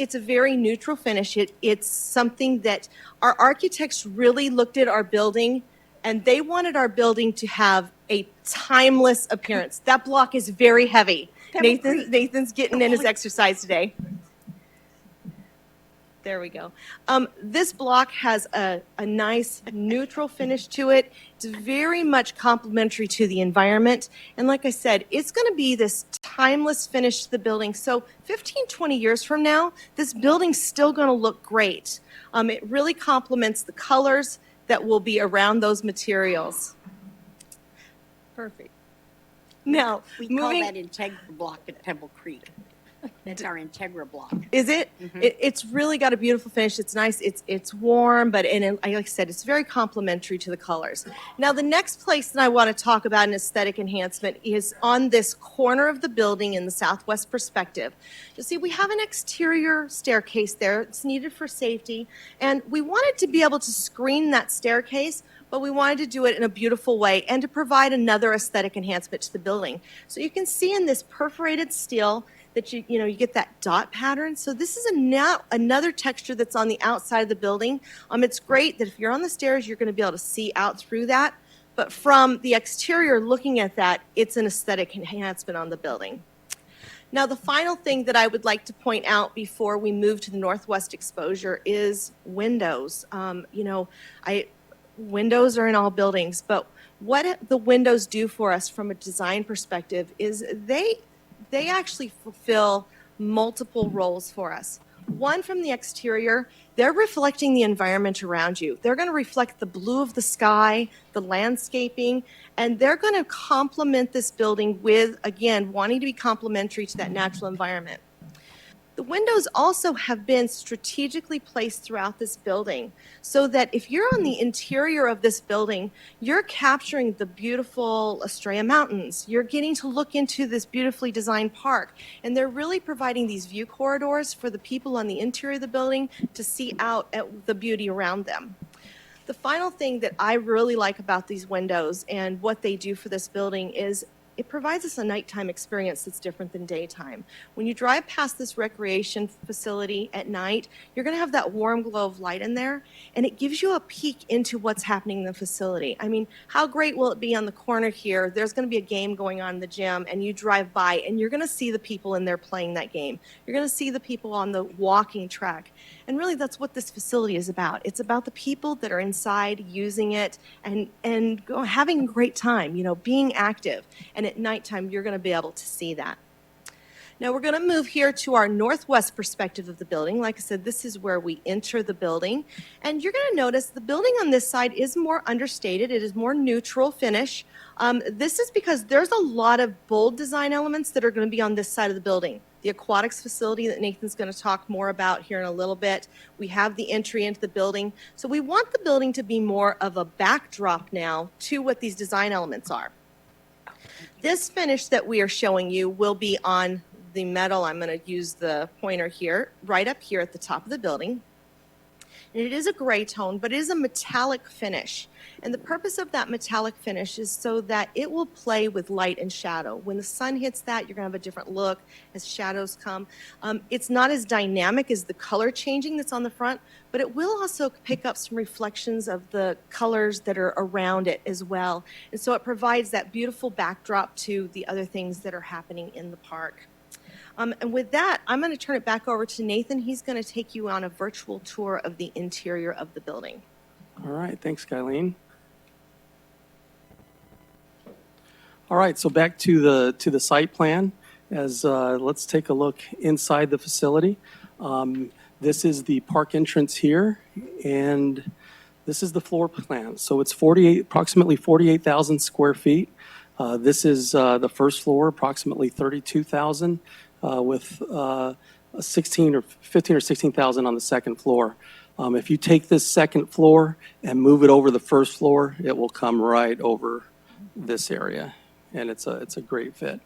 it's a very neutral finish. It's something that our architects really looked at our building, and they wanted our building to have a timeless appearance. That block is very heavy. Nathan's getting in his exercise today. There we go. This block has a nice neutral finish to it. It's very much complementary to the environment. And like I said, it's going to be this timeless finish to the building. So 15, 20 years from now, this building's still going to look great. It really complements the colors that will be around those materials. Perfect. Now, We call moving. that Integra block at Pebble Creek. That's our Integra block. Is it? It's really got a beautiful finish. It's nice. It's warm, but like I said, it's very complementary to the colors. Now, the next place that I want to talk about an aesthetic enhancement is on this corner of the building in the southwest perspective. You'll see we have an exterior staircase there. It's needed for safety, and we wanted to be able to screen that staircase, but we wanted to do it in a beautiful way and to provide another aesthetic enhancement to the building. So you can see in this perforated steel that you get that dot pattern. So this is another texture that's on the outside of the building. It's great that if you're on the stairs, you're going to be able to see out through that. But from the exterior, looking at that, it's an aesthetic enhancement on the building. Now, the final thing that I would like to point out before we move to the northwest exposure is windows. Windows are in all buildings, but what the windows do for us from a design perspective is they actually fulfill multiple roles for us. One, from the exterior, they're reflecting the environment around you. They're going to reflect the blue of the sky, the landscaping, and they're going to complement this building with, again, wanting to be complementary to that natural environment. The windows also have been strategically placed throughout this building so that if you're on the interior of this building, you're capturing the beautiful Estrella Mountains. You're getting to look into this beautifully designed park, and they're really providing these view corridors for the people on the interior of the building to see out at the beauty around them. The final thing that I really like about these windows and what they do for this building is it provides us a nighttime experience that's different than daytime. When you drive past this recreation facility at night, you're going to have that warm glow of light in there, and it gives you a peek into what's happening in the facility. I mean, how great will it be on the corner here? There's going to be a game going on in the gym, and you drive by, and you're going to see the people in there playing that game. You're going to see the people on the walking track. And really, that's what this facility is about. It's about the people that are inside using it and having a great time, being active. And at nighttime, you're going to be able to see that. Now, we're going to move here to our northwest perspective of the building. Like I said, this is where we enter the building. And you're going to notice the building on this side is more understated. It is more neutral finish. This is because there's a lot of bold design elements that are going to be on this side of the building. The Aquatics Facility that Nathan's going to talk more about here in a little bit. We have the entry into the building. So we want the building to be more of a backdrop now to what these design elements are. This finish that we are showing you will be on the metal. I'm going to use the pointer here, right up here at the top of the building. And it is a gray tone, but it is a metallic finish. And the purpose of that metallic finish is so that it will play with light and shadow. When the sun hits that, you're going to have a different look as shadows come. It's not as dynamic as the color changing that's on the front, but it will also pick up some reflections of the colors that are around it as well. And so it provides that beautiful backdrop to the other things that are happening in the park. And with that, I'm going to turn it back over to Nathan. He's going to take you on a virtual tour of the interior of the building. All right, thanks, Kylene. All right, so back to the site plan. Let's take a look inside the facility. This is the park entrance here, and this is the floor plan. So it's approximately 48,000 square feet. This is the first floor, approximately 32,000, with 15 or 16,000 on the second floor. If you take this second floor and move it over the first floor, it will come right over this area, and it's a great fit.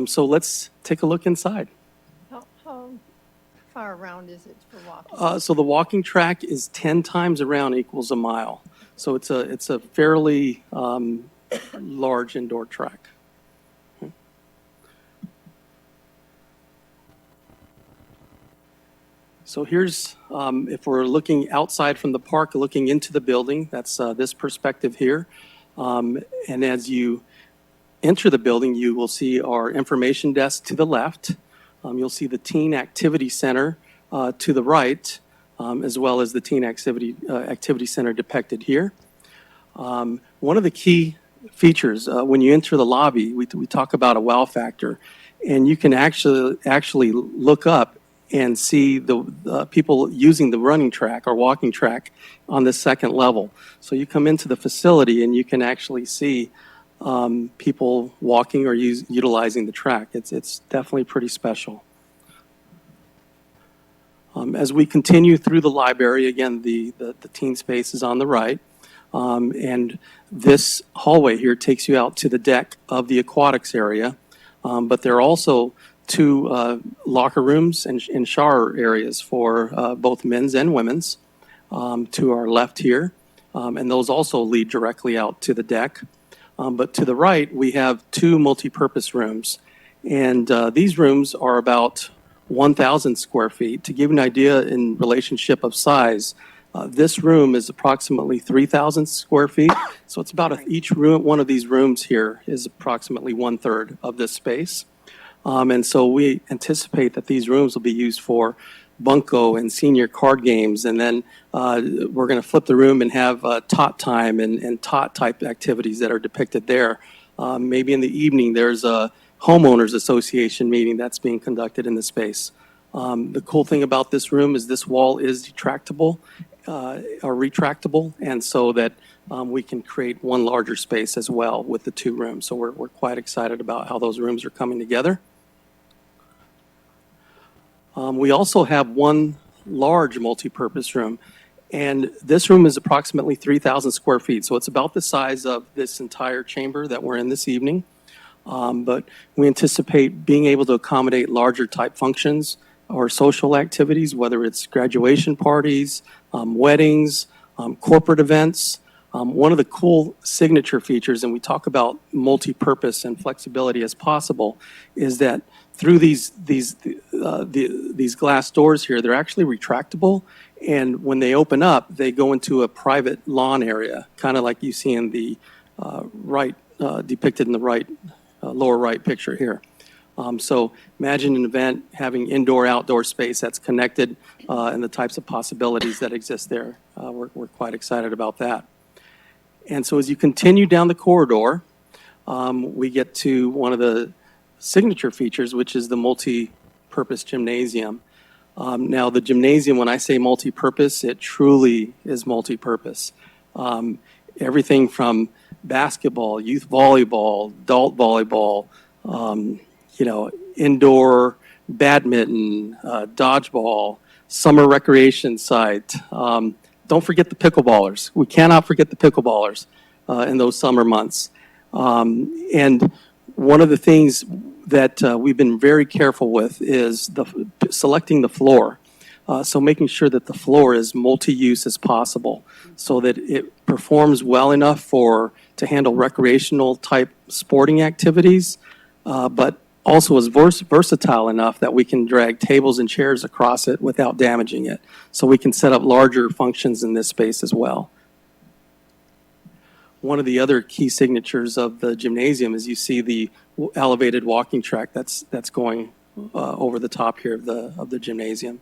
So let's take a look inside. How far around is it for walking? So the walking track is 10 times around equals a mile. So it's a fairly large indoor track. So here's, if we're looking outside from the park, looking into the building, that's this perspective here. And as you enter the building, you will see our information desk to the left. You'll see the Teen Activity Center to the right, as well as the Teen Activity Center depicted here. One of the key features, when you enter the lobby, we talk about a wow factor, and you can actually look up and see the people using the running track or walking track on the second level. So you come into the facility and you can actually see people walking or utilizing the track. It's definitely pretty special. As we continue through the library, again, the teen space is on the right. And this hallway here takes you out to the deck of the aquatics area. But there are also two locker rooms and shower areas for both men's and women's to our left here. And those also lead directly out to the deck. But to the right, we have two multi-purpose rooms. And these rooms are about 1,000 square feet. To give you an idea in relationship of size, this room is approximately 3,000 square feet. So it's about each room, one of these rooms here is approximately 1/3 of this space. And so we anticipate that these rooms will be used for bunco and senior card games. And then we're going to flip the room and have tot time and tot type activities that are depicted there. Maybe in the evening, there's a homeowners association meeting that's being conducted in the space. The cool thing about this room is this wall is retractable, and so that we can create one larger space as well with the two rooms. So we're quite excited about how those rooms are coming together. We also have one large multi-purpose room, and this room is approximately 3,000 square feet. So it's about the size of this entire chamber that we're in this evening. But we anticipate being able to accommodate larger type functions or social activities, whether it's graduation parties, weddings, corporate events. One of the cool signature features, and we talk about multi-purpose and flexibility as possible, is that through these glass doors here, they're actually retractable, and when they open up, they go into a private lawn area, kind of like you see in the depicted in the right lower right picture here. So imagine an event having indoor-outdoor space that's connected and the types of possibilities that exist there. We're quite excited about that. And so as you continue down the corridor, we get to one of the signature features, which is the multi-purpose gymnasium. Now, the gymnasium, when I say multi-purpose, it truly is multi-purpose. Everything from basketball, youth volleyball, adult volleyball, indoor badminton, dodgeball, summer recreation site. Don't forget the pickleballers. We cannot forget the pickleballers in those summer months. And one of the things that we've been very careful with is selecting the floor. So making sure that the floor is multi-use as possible so that it performs well enough to handle recreational type sporting activities, but also is versatile enough that we can drag tables and chairs across it without damaging it. So we can set up larger functions in this space as well. One of the other key signatures of the gymnasium is you see the elevated walking track that's going over the top here of the gymnasium.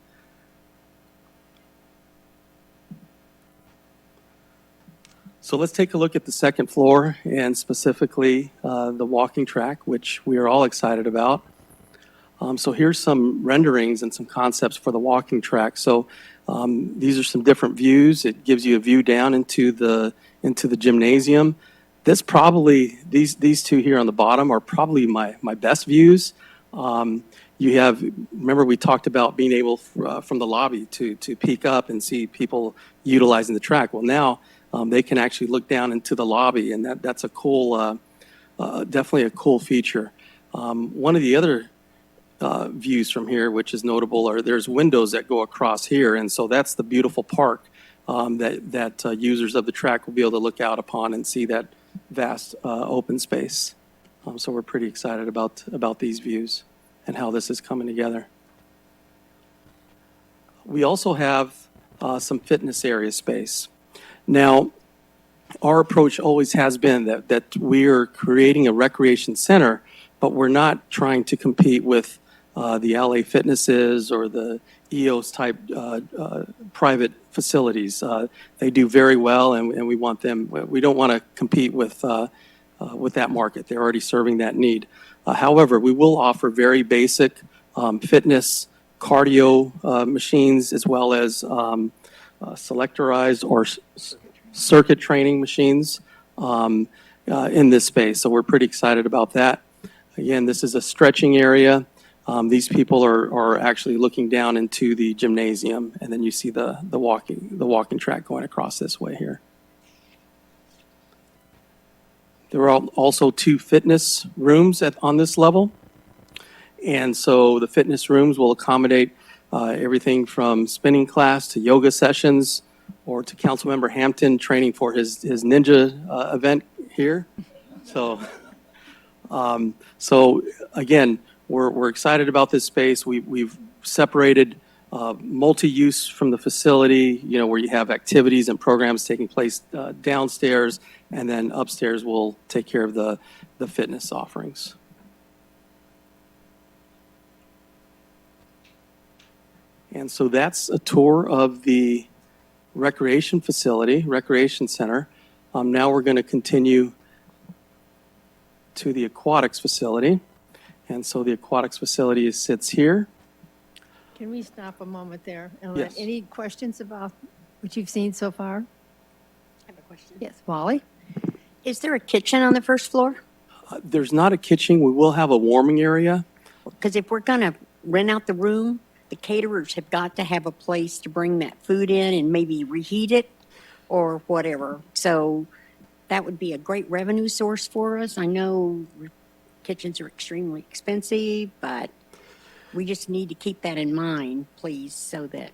So let's take a look at the second floor and specifically the walking track, which we are all excited about. So here's some renderings and some concepts for the walking track. So these are some different views. It gives you a view down into the gymnasium. These two here on the bottom are probably my best views. Remember we talked about being able from the lobby to peek up and see people utilizing the track. Well, now they can actually look down into the lobby, and that's a cool, definitely a cool feature. One of the other views from here, which is notable, there's windows that go across here, and so that's the beautiful park that users of the track will be able to look out upon and see that vast open space. So we're pretty excited about these views and how this is coming together. we also have some fitness area space. Now, our approach always has been that we are creating a recreation center, but we're not trying to compete with the LA Fitnesses or the EOS type private facilities. They do very well, and we want them. We don't want to compete with that market. They're already serving that need. However, we will offer very basic fitness, cardio machines, as well as selectorized or circuit training machines in this space. So we're pretty excited about that. Again, this is a stretching area. These people are actually looking down into the gymnasium, and then you see the walking track going across this way here. There are also 2 fitness rooms on this level. And so the fitness rooms will accommodate everything from spinning class to yoga sessions, or to Councilmember Hampton training for his ninja event here. So again, we're excited about this space. We've separated multi-use from the facility, where you have activities and programs taking place downstairs, and then upstairs we'll take care of the fitness offerings. And so that's a tour of the recreation center. Now we're going to continue to the aquatics facility. And so the aquatics facility sits here. Can we stop a moment there? And Yes. any questions about what you've seen so far? I have a question. Yes, Wally? Is there a kitchen on the first floor? There's not a kitchen. We will have a warming area. Because if we're going to rent out the room, the caterers have got to have a place to bring that food in and maybe reheat it or whatever. So that would be a great revenue source for us. I know kitchens are extremely expensive, but we just need to keep that in mind, please, so that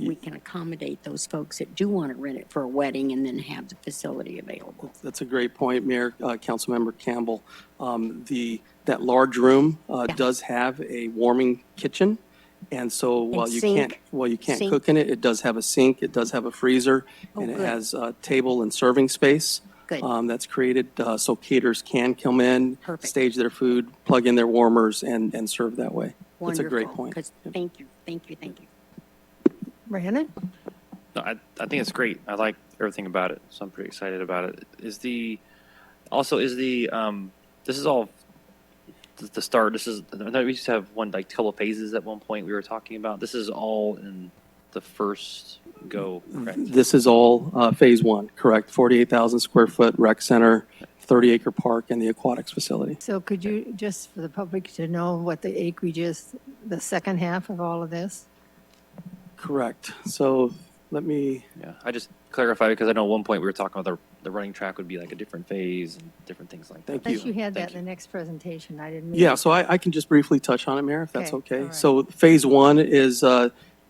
we can accommodate those folks that do want to rent it for a wedding and then have the facility available. That's a great point, Mayor, Councilmember Campbell. That large room does have a warming kitchen. And so while you sink. can't Sink. cook in it, it does have a sink, it does have a freezer, and it good. has a table and serving space. Good. That's created so caterers can come in, Perfect. stage their food, plug in their warmers, and serve that way. That's a great Wonderful, point. 'cause thank you. Brandon? No, I think it's great. I like everything about it, so I'm pretty excited about it. This is all the start. This is, we used to have couple of phases at one point we were talking about. This is all in the first go, correct? This is all phase 1, correct? 48,000 square foot rec center, 30-acre park, and the aquatics facility. So could you, just for the public to know what the acreage is, the second half of all of this? Correct. So let me, Yeah, I just clarified because I know at one point we were talking about the running track would be like a different phase and different things like that. Thank Unless you. you had that Thank in the next presentation, I didn't. yeah, so I can just briefly touch on it, Mayor, if that's Okay, okay. all right. So phase 1 is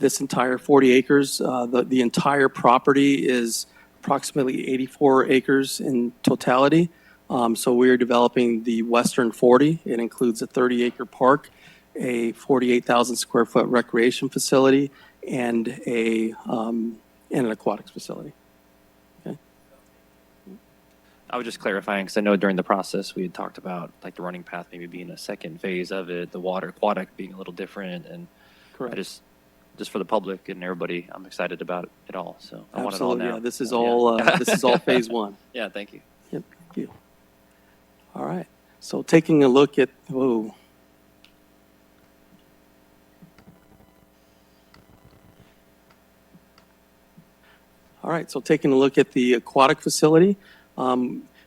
this entire 40 acres. The entire property is approximately 84 acres in totality. So we're developing the western 40. It includes a 30-acre park, a 48,000 square foot recreation facility, and an aquatics facility. Okay. I was just clarifying because I know during the process we had talked about like the running path maybe being a second phase of it, the water aquatic being a little different, and Correct. I just for the public and everybody, I'm excited about it all. So I want it all Absolutely. now. Yeah, this is Yeah. all this is all phase 1. Yeah, thank you. Yep. Thank you. All right. So taking a look at All right, so taking a look at the aquatic facility,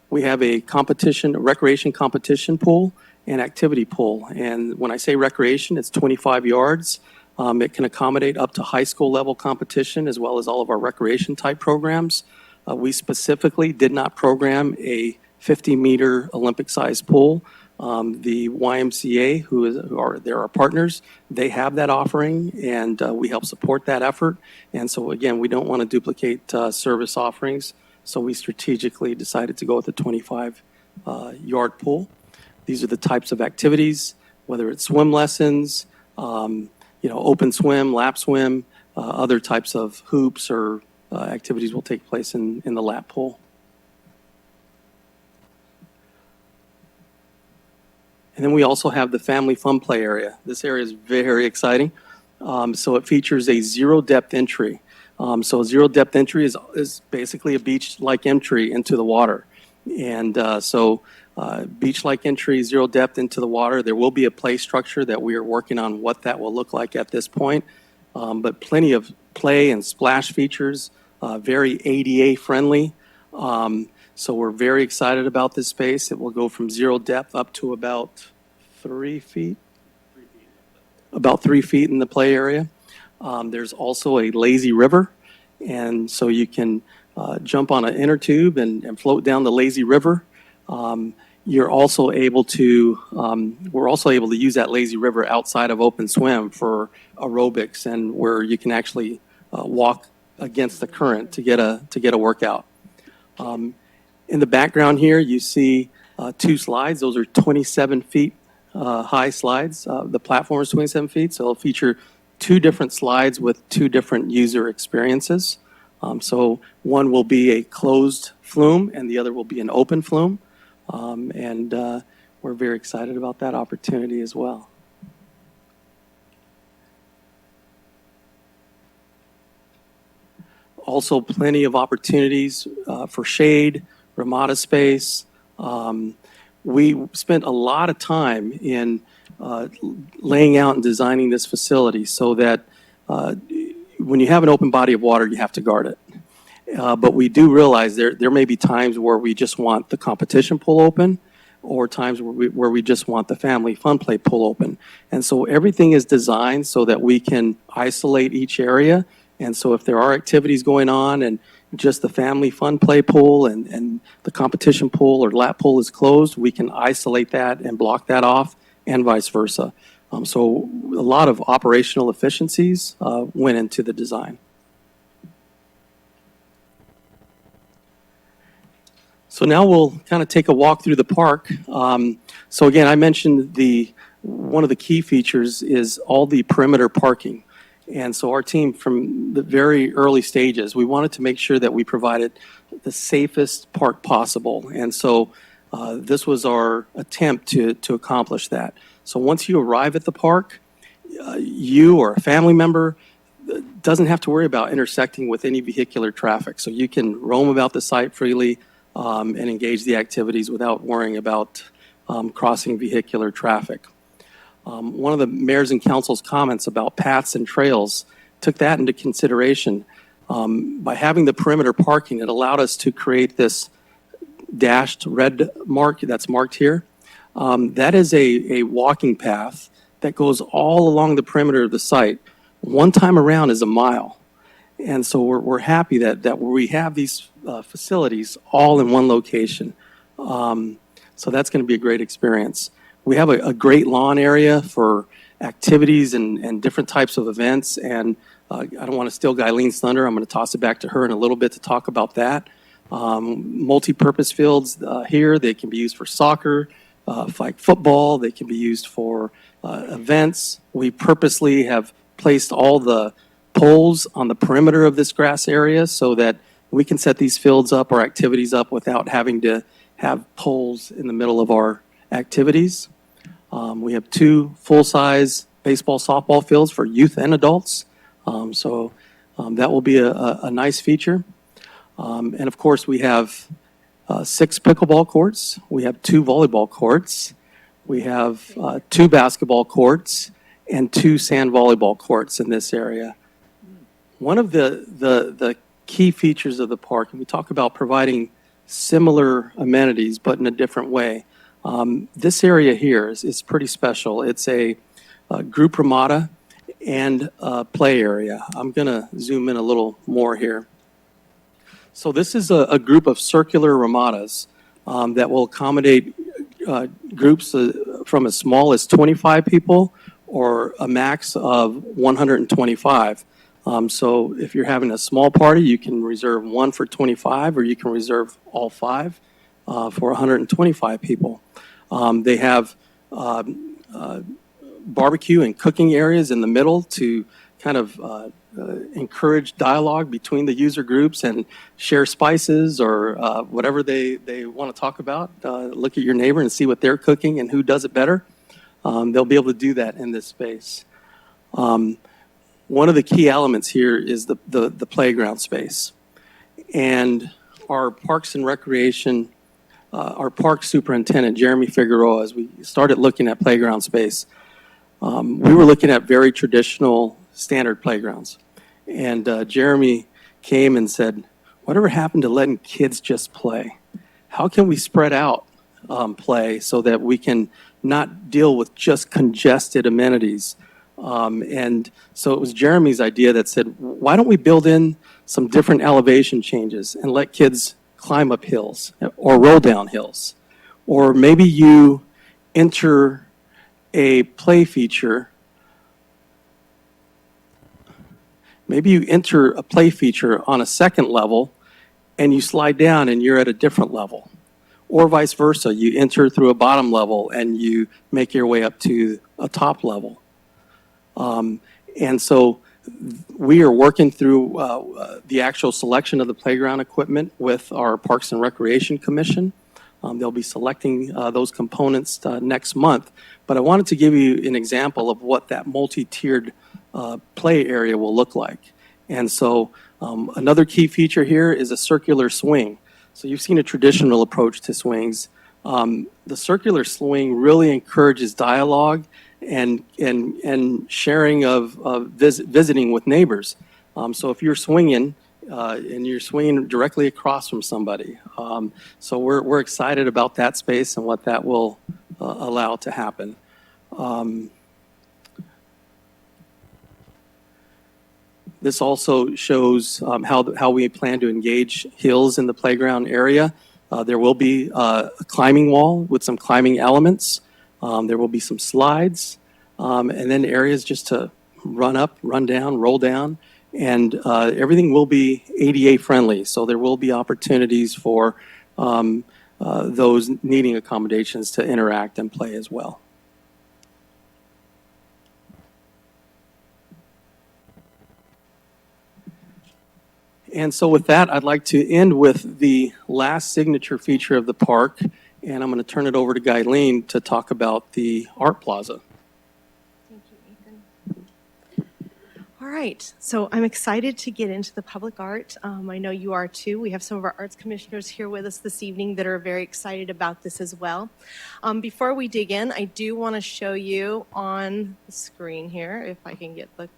we have a recreation competition pool and activity pool. And when I say recreation, it's 25 yards. It can accommodate up to high school level competition as well as all of our recreation type programs. We specifically did not program a 50-meter Olympic-sized pool. The YMCA, they're our partners, they have that offering, and we help support that effort. And so again, we don't want to duplicate service offerings, so we strategically decided to go with a 25-yard pool. These are the types of activities, whether it's swim lessons, open swim, lap swim, other types of hoops or activities will take place in the lap pool. And then we also have the family fun play area. This area is very exciting. So it features a zero depth entry. So zero depth entry is basically a beach-like entry into the water. And beach-like entry, zero depth into the water. There will be a play structure that we are working on what that will look like at this point. But plenty of play and splash features, very ADA friendly. So we're very excited about this space. It will go from zero depth up to about 3 feet. About 3 feet in the play area. There's also a lazy river, and so you can jump on an inner tube and float down the lazy river. You're also able to, we're also able to use that lazy river outside of open swim for aerobics, and where you can actually walk against the current to get a workout. In the background here, you see 2 slides. Those are 27 feet high slides. The platform is 27 feet, so it'll feature 2 different slides with 2 different user experiences. So one will be a closed flume, and the other will be an open flume. And we're very excited about that opportunity as well. Also, plenty of opportunities for shade, Ramada space. We spent a lot of time in laying out and designing this facility so that when you have an open body of water, you have to guard it. But we do realize there may be times where we just want the competition pool open, or times where we just want the family fun play pool open. And so everything is designed so that we can isolate each area. And so if there are activities going on and just the family fun play pool and the competition pool or lap pool is closed, we can isolate that and block that off, and vice versa. So a lot of operational efficiencies went into the design. So now we'll kind of take a walk through the park. So again, I mentioned one of the key features is all the perimeter parking. And so our team, from the very early stages, we wanted to make sure that we provided the safest park possible. And so this was our attempt to accomplish that. So once you arrive at the park, you or a family member doesn't have to worry about intersecting with any vehicular traffic. So you can roam about the site freely and engage the activities without worrying about crossing vehicular traffic. One of the mayor's and council's comments about paths and trails took that into consideration. By having the perimeter parking, it allowed us to create this dashed red mark that's marked here. That is a walking path that goes all along the perimeter of the site. One time around is a mile. And so we're happy that we have these facilities all in one location. So that's going to be a great experience. We have a great lawn area for activities and different types of events. And I don't want to steal Guyleen's thunder. I'm going to toss it back to her in a little bit to talk about that. Multi-purpose fields here. They can be used for soccer, like football. They can be used for events. We purposely have placed all the poles on the perimeter of this grass area so that we can set these fields up or activities up without having to have poles in the middle of our activities. We have 2 full-size baseball, softball fields for youth and adults. So that will be a nice feature. And of course, we have 6 pickleball courts. We have 2 volleyball courts. We have 2 basketball courts and 2 sand volleyball courts in this area. One of the key features of the park, and we talk about providing similar amenities but in a different way. This area here is pretty special. It's a group Ramada and a play area. I'm going to zoom in a little more here. So this is a group of circular Ramadas that will accommodate groups from as small as 25 people or a max of 125. So if you're having a small party, you can reserve 1 for 25, or you can reserve all 5 for 125 people. They have barbecue and cooking areas in the middle to kind of encourage dialogue between the user groups and share spices or whatever they want to talk about. Look at your neighbor and see what they're cooking and who does it better. They'll be able to do that in this space. One of the key elements here is the playground space. And our Parks and Recreation, our park superintendent, Jeremy Figueroa, as we started looking at playground space, we were looking at very traditional standard playgrounds. And Jeremy came and said, whatever happened to letting kids just play? How can we spread out play so that we can not deal with just congested amenities? And so it was Jeremy's idea that said, why don't we build in some different elevation changes and let kids climb up hills or roll down hills? Or maybe you enter a play feature. Maybe you enter a play feature on a second level and you slide down and you're at a different level. Or vice versa, you enter through a bottom level and you make your way up to a top level. And so we are working through the actual selection of the playground equipment with our Parks and Recreation Commission. They'll be selecting those components next month. But I wanted to give you an example of what that multi-tiered play area will look like. And so another key feature here is a circular swing. So you've seen a traditional approach to swings. The circular swing really encourages dialogue and sharing of visiting with neighbors. So if you're swinging and you're swinging directly across from somebody, so we're excited about that space and what that will allow to happen. This also shows how we plan to engage hills in the playground area. There will be a climbing wall with some climbing elements. There will be some slides, and then areas just to run up, run down, roll down, and everything will be ADA friendly. So there will be opportunities for those needing accommodations to interact and play as well. And so with that, I'd like to end with the last signature feature of the park, and I'm going to turn it over to Guyleen to talk about the Art Plaza. Thank you, Ethan. All right, so I'm excited to get into the public art. I know you are too. We have some of our arts commissioners here with us this evening that are very excited about this as well. Before we dig in, I do want to show you on the screen here, if I can get the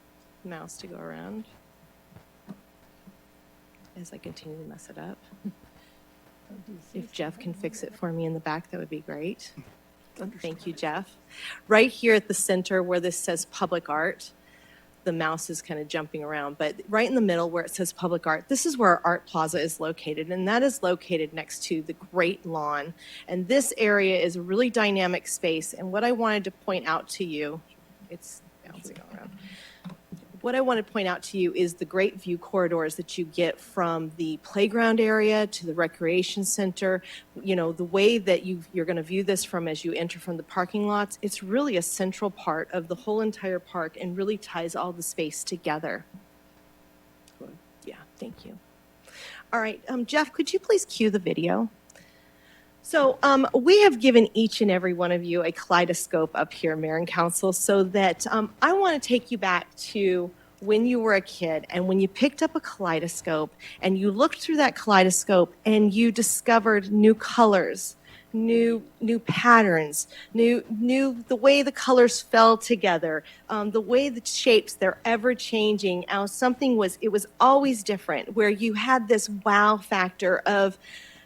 mouse to go around as I continue to mess it up. If Jeff can fix it for me in the back, that would be great. Thank you, Jeff. Right here at the center where this says public art, the mouse is kind of jumping around, but right in the middle where it says public art, this is where our Art Plaza is located, and that is located next to the Great Lawn. And this area is a really dynamic space, and what I wanted to point out to you, it's bouncing around. What I want to point out to you is the great view corridors that you get from the playground area to the recreation center. You know, the way that you're going to view this from as you enter from the parking lots, it's really a central part of the whole entire park and really ties all the space together. Yeah, thank you. All right, Jeff, could you please cue the video? So we have given each and every one of you a kaleidoscope up here, Mayor and Council, so that I want to take you back to when you were a kid and when you picked up a kaleidoscope and you looked through that kaleidoscope and you discovered new colors, new patterns, new the way the colors fell together, the way the shapes, they're ever changing. It was always different, where you had this wow factor of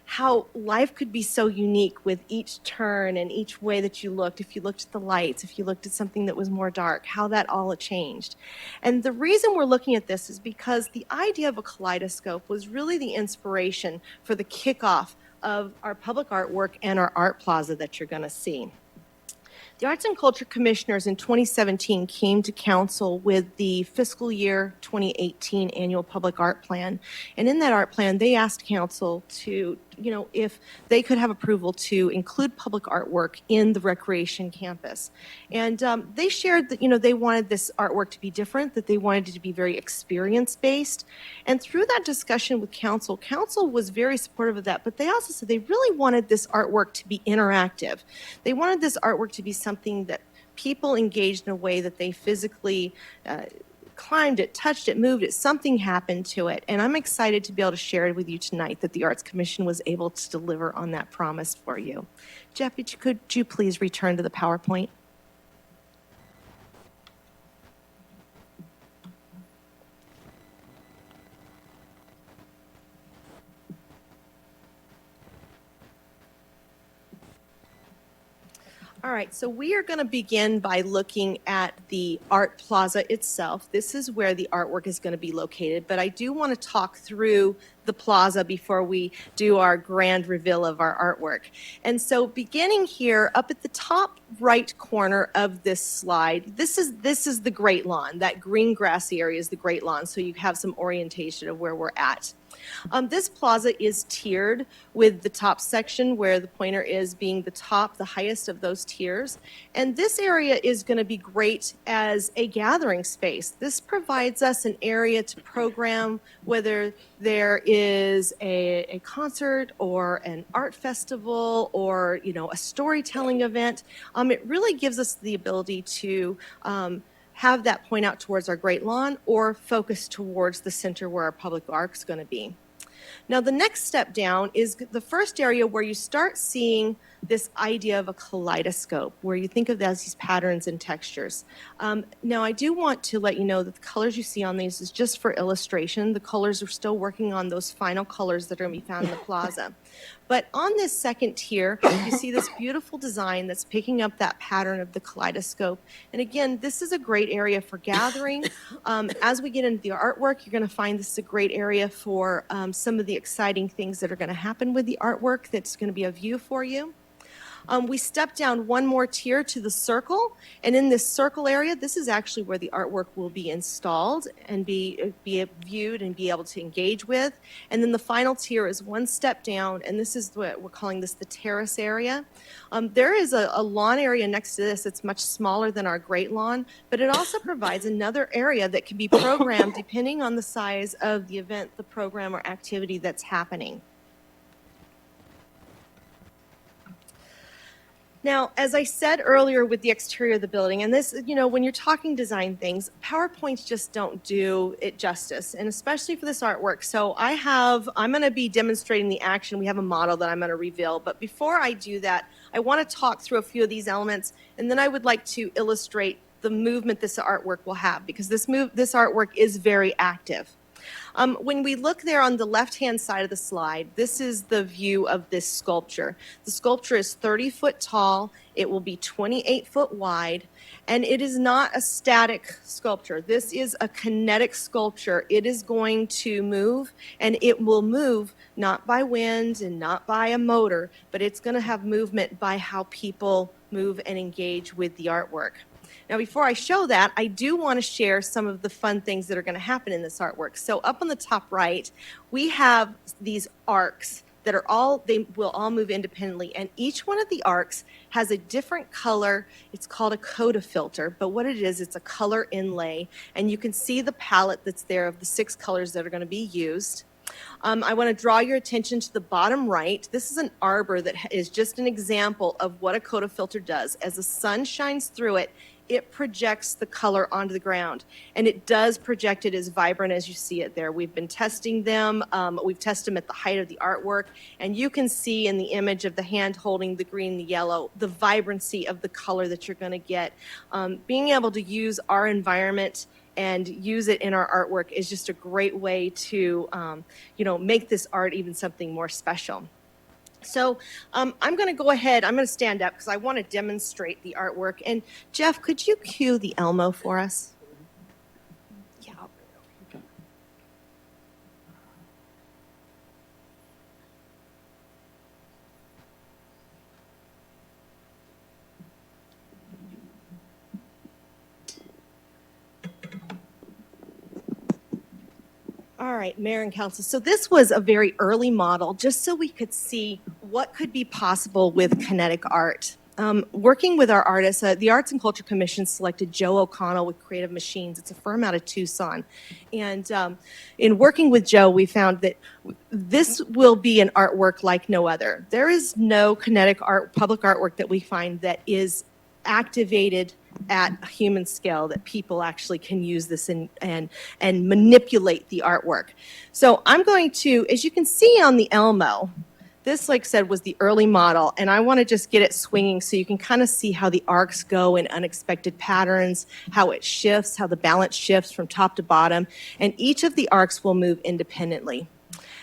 how life could be so unique with each turn and each way that you looked. If you looked at the lights, if you looked at something that was more dark, how that all changed. And the reason we're looking at this is because the idea of a kaleidoscope was really the inspiration for the kickoff of our public artwork and our Art Plaza that you're going to see. The Arts and Culture Commissioners in 2017 came to council with the fiscal year 2018 annual public art plan. And in that art plan, they asked council to, if they could have approval to include public artwork in the recreation campus. And they shared that, they wanted this artwork to be different, that they wanted it to be very experience-based. And through that discussion with council was very supportive of that, but they also said they really wanted this artwork to be interactive. They wanted this artwork to be something that people engaged in a way that they physically climbed it, touched it, moved it, something happened to it. And I'm excited to be able to share it with you tonight that the Arts Commission was able to deliver on that promise for you. Jeff, could you please return to the PowerPoint? All right, so we are going to begin by looking at the Art Plaza itself. This is where the artwork is going to be located, but I do want to talk through the plaza before we do our grand reveal of our artwork. And so beginning here, up at the top right corner of this slide, this is the Great Lawn. That green grassy area is the Great Lawn, so you have some orientation of where we're at. This plaza is tiered with the top section where the pointer is being the top, the highest of those tiers. And this area is going to be great as a gathering space. This provides us an area to program whether there is a concert or an art festival or, a storytelling event. It really gives us the ability to have that point out towards our Great Lawn or focus towards the center where our public art is going to be. Now, the next step down is the first area where you start seeing this idea of a kaleidoscope, where you think of that as these patterns and textures. Now, I do want to let you know that the colors you see on these is just for illustration. The colors are still working on those final colors that are going to be found in the plaza. But on this second tier, you see this beautiful design that's picking up that pattern of the kaleidoscope. And again, this is a great area for gathering. As we get into the artwork, you're going to find this is a great area for some of the exciting things that are going to happen with the artwork that's going to be a view for you. We step down one more tier to the circle, and in this circle area, this is actually where the artwork will be installed and be viewed and be able to engage with. And then the final tier is one step down, and this is what we're calling this the Terrace Area. There is a lawn area next to this. It's much smaller than our Great Lawn, but it also provides another area that can be programmed depending on the size of the event, the program, or activity that's happening. Now, as I said earlier with the exterior of the building, and this, when you're talking design things, PowerPoints just don't do it justice, and especially for this artwork. So I'm going to be demonstrating the action. We have a model that I'm going to reveal, but before I do that, I want to talk through a few of these elements, and then I would like to illustrate the movement this artwork will have, because this artwork is very active. When we look there on the left-hand side of the slide, this is the view of this sculpture. The sculpture is 30 foot tall. It will be 28 foot wide, and it is not a static sculpture. This is a kinetic sculpture. It is going to move, and it will move not by wind and not by a motor, but it's going to have movement by how people move and engage with the artwork. Now, before I show that, I do want to share some of the fun things that are going to happen in this artwork. So up on the top right, we have these arcs that they will all move independently, and each one of the arcs has a different color. It's called a coda filter, but what it is, it's a color inlay, and you can see the palette that's there of the 6 colors that are going to be used. I want to draw your attention to the bottom right. This is an arbor that is just an example of what a coda filter does. As the sun shines through it, it projects the color onto the ground, and it does project it as vibrant as you see it there. We've been testing them. We've tested them at the height of the artwork, and you can see in the image of the hand holding the green and the yellow, the vibrancy of the color that you're going to get. Being able to use our environment and use it in our artwork is just a great way to, make this art even something more special. So I'm going to go ahead. I'm going to stand up because I want to demonstrate the artwork. And Jeff, could you cue the Elmo for us? Yeah. All right, Mayor and Council. So this was a very early model, just so we could see what could be possible with kinetic art. Working with our artists, the Arts and Culture Commission selected Joe O'Connell with Creative Machines. It's a firm out of Tucson. And in working with Joe, we found that this will be an artwork like no other. There is no kinetic art, public artwork that we find that is activated at a human scale, that people actually can use this and manipulate the artwork. So I'm going to, as you can see on the Elmo, this, like I said, was the early model, and I want to just get it swinging so you can kind of see how the arcs go in unexpected patterns, how it shifts, how the balance shifts from top to bottom, and each of the arcs will move independently.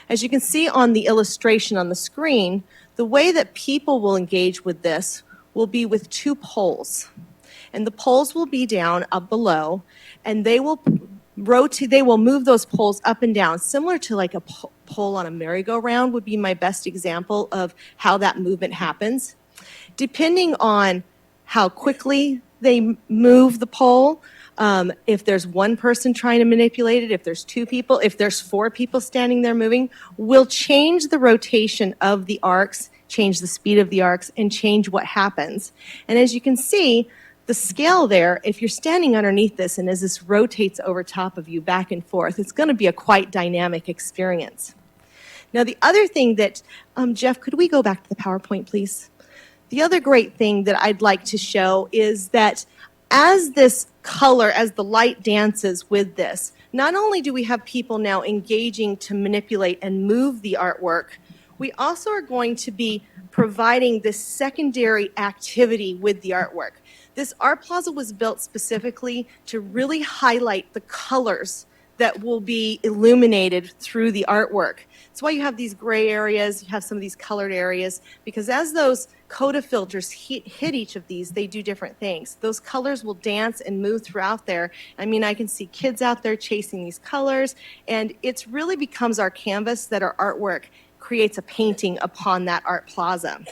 As you can see on the illustration on the screen, the way that people will engage with this will be with two poles. And the poles will be down up below, and they will rotate, they will move those poles up and down, similar to like a pole on a merry-go-round would be my best example of how that movement happens. Depending on how quickly they move the pole, if there's one person trying to manipulate it, if there's two people, if there's four people standing there moving, will change the rotation of the arcs, change the speed of the arcs, and change what happens. And as you can see, the scale there, if you're standing underneath this and as this rotates over top of you back and forth, it's going to be a quite dynamic experience. Now, the other thing that, Jeff, could we go back to the PowerPoint, please? The other great thing that I'd like to show is that as this color, as the light dances with this, not only do we have people now engaging to manipulate and move the artwork, we also are going to be providing this secondary activity with the artwork. This art plaza was built specifically to really highlight the colors that will be illuminated through the artwork. That's why you have these gray areas, you have some of these colored areas, because as those Coda filters hit each of these, they do different things. Those colors will dance and move throughout there. I mean, I can see kids out there chasing these colors, and it really becomes our canvas that our artwork creates a painting upon that art plaza.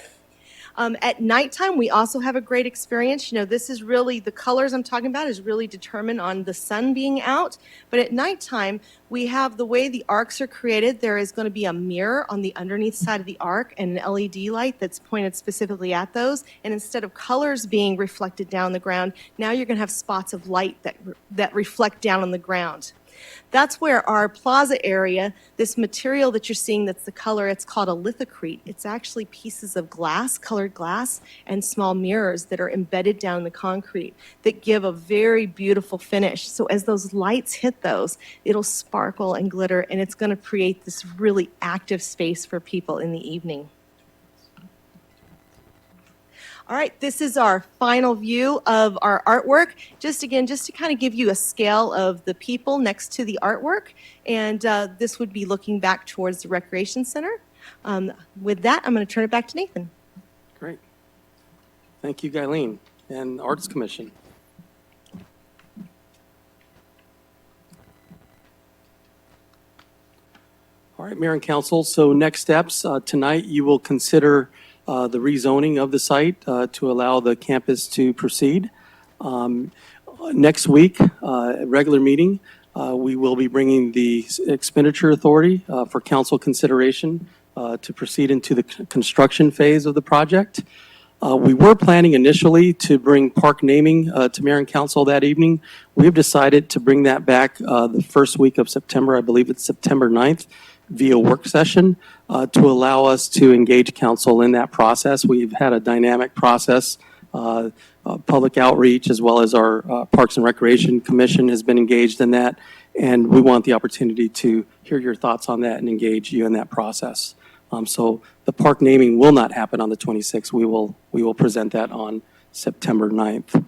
At nighttime, we also have a great experience. You know, this is really, the colors I'm talking about is really determined on the sun being out. But at nighttime, we have the way the arcs are created. There is going to be a mirror on the underneath side of the arc and an LED light that's pointed specifically at those. And instead of colors being reflected down the ground, now you're going to have spots of light that reflect down on the ground. That's where our plaza area, this material that you're seeing that's the color, it's called a lithocrete. It's actually pieces of glass, colored glass, and small mirrors that are embedded down in the concrete that give a very beautiful finish. So as those lights hit those, it'll sparkle and glitter, and it's going to create this really active space for people in the evening. All right, this is our final view of our artwork. Just again, just to kind of give you a scale of the people next to the artwork. And this would be looking back towards the Recreation Center. With that, I'm going to turn it back to Nathan. Great. Thank you, Guyleen, and Arts Commission. All right, Mayor and Council, so next steps, tonight you will consider the rezoning of the site to allow the campus to proceed. Next week, regular meeting, we will be bringing the expenditure authority for council consideration to proceed into the construction phase of the project. We were planning initially to bring park naming to Mayor and Council that evening. We have decided to bring that back the first week of September. I believe it's September 9th. Via work session to allow us to engage council in that process. We've had a dynamic process. Public outreach as well as our Parks and Recreation Commission has been engaged in that, and we want the opportunity to hear your thoughts on that and engage you in that process. So the park naming will not happen on the 26th. We will present that on September 9th.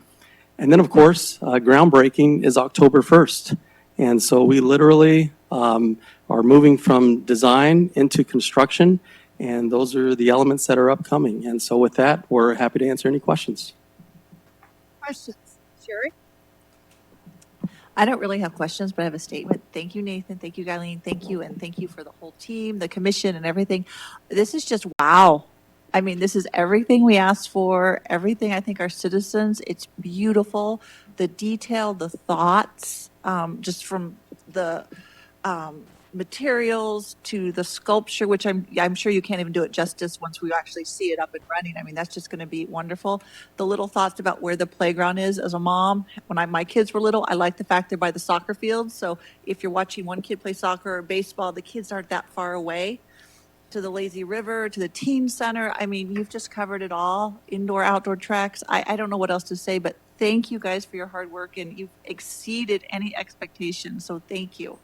And then, of course, groundbreaking is October 1st. And so we literally are moving from design into construction, and those are the elements that are upcoming. And so with that, we're happy to answer any questions. Questions? Sherry? I don't really have questions, but I have a statement. Thank you, Nathan. Thank you, Guyleen. Thank you, and thank you for the whole team, the commission, and everything. This is just wow. I mean, this is everything we asked for, everything I think our citizens, it's beautiful. The detail, the thoughts, just from the materials to the sculpture, which I'm sure you can't even do it justice once we actually see it up and running. I mean, that's just going to be wonderful. The little thoughts about where the playground is. As a mom, when my kids were little, I like the fact they're by the soccer field. So if you're watching one kid play soccer or baseball, the kids aren't that far away. To the lazy river, to the teen center. I mean, you've just covered it all. Indoor, outdoor tracks. I don't know what else to say, but thank you guys for your hard work, and you've exceeded any expectation. So thank you.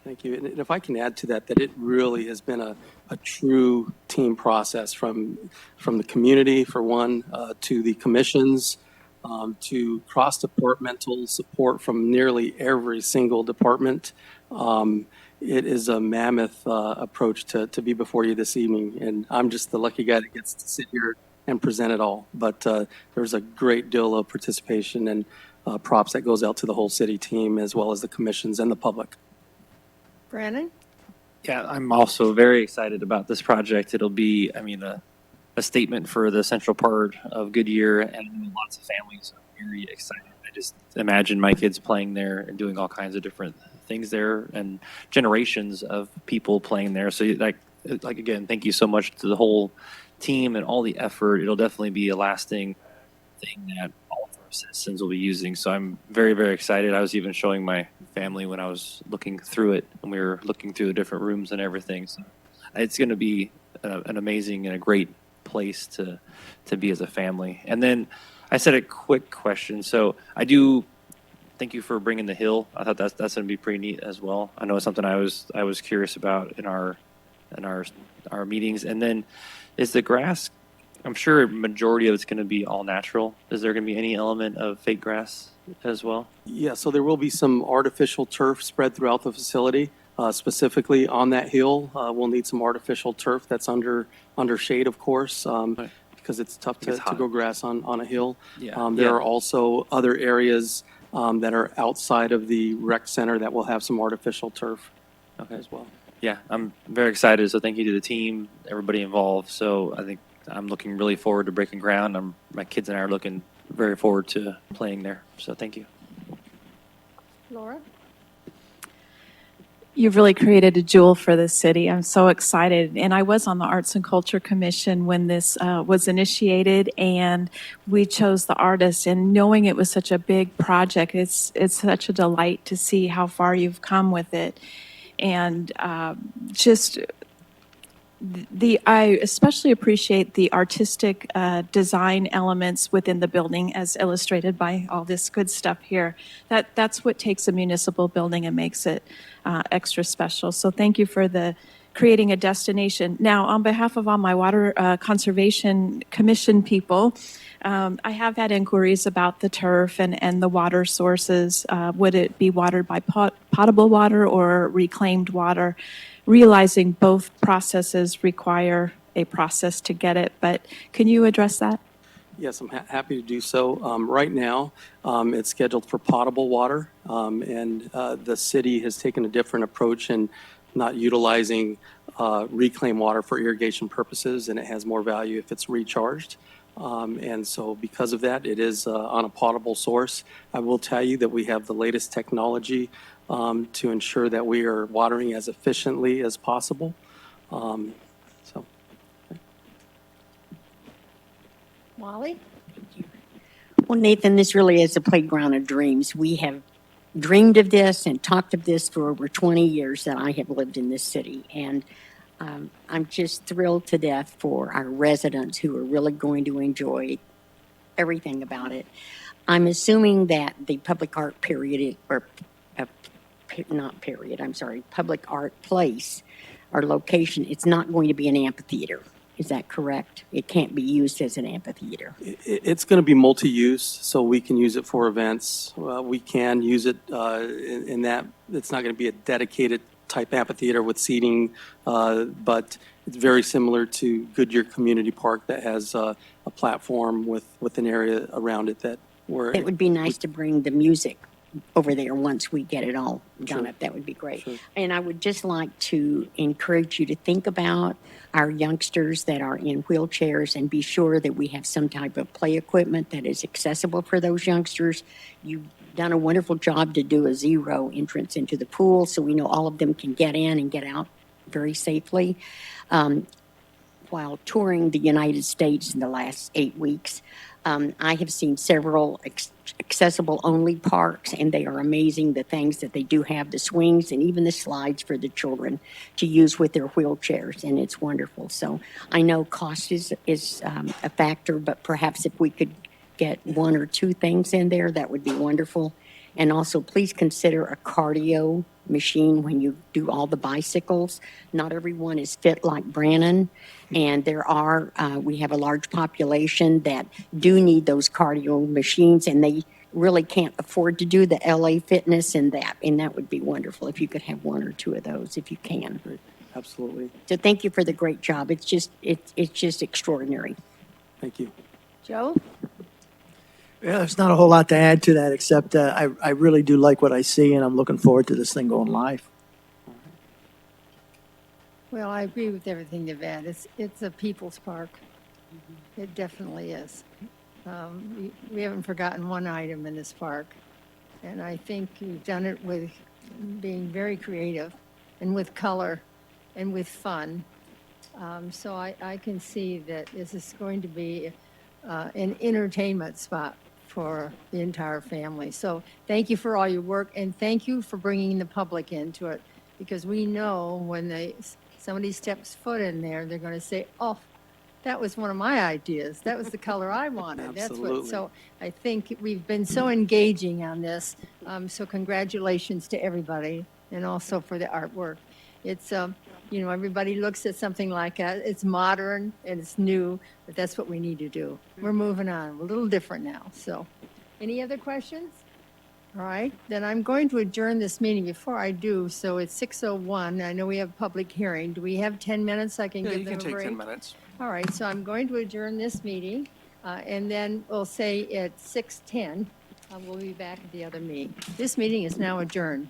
Thank you. And if I can add to that, that it really has been a true team process from the community, for one, to the commissions, to cross-departmental support from nearly every single department. It is a mammoth approach to be before you this evening, and I'm just the lucky guy that gets to sit here and present it all. But there's a great deal of participation and props that goes out to the whole city team, as well as the commissions and the public. Brandon? Yeah, I'm also very excited about this project. It'll be, I mean, a statement for the central part of Goodyear, and lots of families are very excited. I just imagine my kids playing there and doing all kinds of different things there, and generations of people playing there. So, like again, thank you so much to the whole team and all the effort. It'll definitely be a lasting thing that all of our citizens will be using. So I'm very, very excited. I was even showing my family when I was looking through it, and we were looking through the different rooms and everything. So it's going to be an amazing and a great place to be as a family. And then I said a quick question. So I do thank you for bringing the hill. I thought that's going to be pretty neat as well. I know it's something I was curious about in our meetings. And then is the grass, I'm sure a majority of it's going to be all natural. Is there going to be any element of fake grass as well? Yeah, so there will be some artificial turf spread throughout the facility. Specifically on that hill, we'll need some artificial turf that's under shade, of course, because it's tough to grow grass on a hill. Yeah. There are also other areas that are outside of the rec center that will have some artificial turf as well. Yeah, I'm very excited. So thank you to the team, everybody involved. So I think I'm looking really forward to breaking ground. My kids and I are looking very forward to playing there. So thank you. Laura? You've really created a jewel for this city. I'm so excited. And I was on the Arts and Culture Commission when this was initiated, and we chose the artists. And knowing it was such a big project, it's such a delight to see how far you've come with it. And I especially appreciate the artistic design elements within the building, as illustrated by all this good stuff here. That's what takes a municipal building and makes it extra special. So thank you for creating a destination. Now, on behalf of all my Water Conservation Commission people, I have had inquiries about the turf and the water sources. Would it be watered by potable water or reclaimed water? Realizing both processes require a process to get it, but can you address that? Yes, I'm happy to do so. Right now, it's scheduled for potable water, and the city has taken a different approach in not utilizing reclaimed water for irrigation purposes, and it has more value if it's recharged. And so because of that, it is on a potable source. I will tell you that we have the latest technology to ensure that we are watering as efficiently as possible. Wally? Well, Nathan, this really is a playground of dreams. We have dreamed of this and talked of this for over 20 years that I have lived in this city. And I'm just thrilled to death for our residents who are really going to enjoy everything about it. I'm assuming that the public art public art place or location, it's not going to be an amphitheater. Is that correct? It can't be used as an amphitheater. It's going to be multi-use, so we can use it for events. We can use it in that it's not going to be a dedicated type amphitheater with seating, but it's very similar to Goodyear Community Park that has a platform with an area around it that where It would be nice to bring the music over there once we get it all done Sure. up. That would be great. Sure. And I would just like to encourage you to think about our youngsters that are in wheelchairs and be sure that we have some type of play equipment that is accessible for those youngsters. You've done a wonderful job to do a zero entrance into the pool, so we know all of them can get in and get out very safely. While touring the United States in the last 8 weeks, I have seen several accessible only parks, and they are amazing. The things that they do have, the swings and even the slides for the children to use with their wheelchairs, and it's wonderful. So I know cost is a factor, but perhaps if we could get 1 or 2 things in there, that would be wonderful. And also, please consider a cardio machine when you do all the bicycles. Not everyone is fit like Brannon, and we have a large population that do need those cardio machines, and they really can't afford to do the LA Fitness and that would be wonderful if you could have 1 or 2 of those if you can. Great. Absolutely. So thank you for the great job. It's just extraordinary. Thank you. Joe? Yeah, there's not a whole lot to add to that, except I really do like what I see, and I'm looking forward to this thing going live. Well, I agree with everything you've added. It's a people's park. It definitely is. We haven't forgotten one item in this park, and I think you've done it with being very creative and with color and with fun. So I can see that this is going to be an entertainment spot for the entire family. So thank you for all your work, and thank you for bringing the public into it, because we know when somebody steps foot in there, they're going to say, oh, that was one of my ideas. That was the color I wanted. Absolutely. So I think we've been so engaging on this. So congratulations to everybody, and also for the artwork. It's, everybody looks at something like that. It's modern and it's new, but that's what we need to do. We're moving on. We're a little different now. So any other questions? All right, then I'm going to adjourn this meeting. Before I do, so it's 6:01. I know we have public hearing. Do we have 10 minutes? I can give them a break. You can take 10 minutes. All right, so I'm going to adjourn this meeting, and then we'll say at 6:10, we'll be back at the other meeting. This meeting is now adjourned.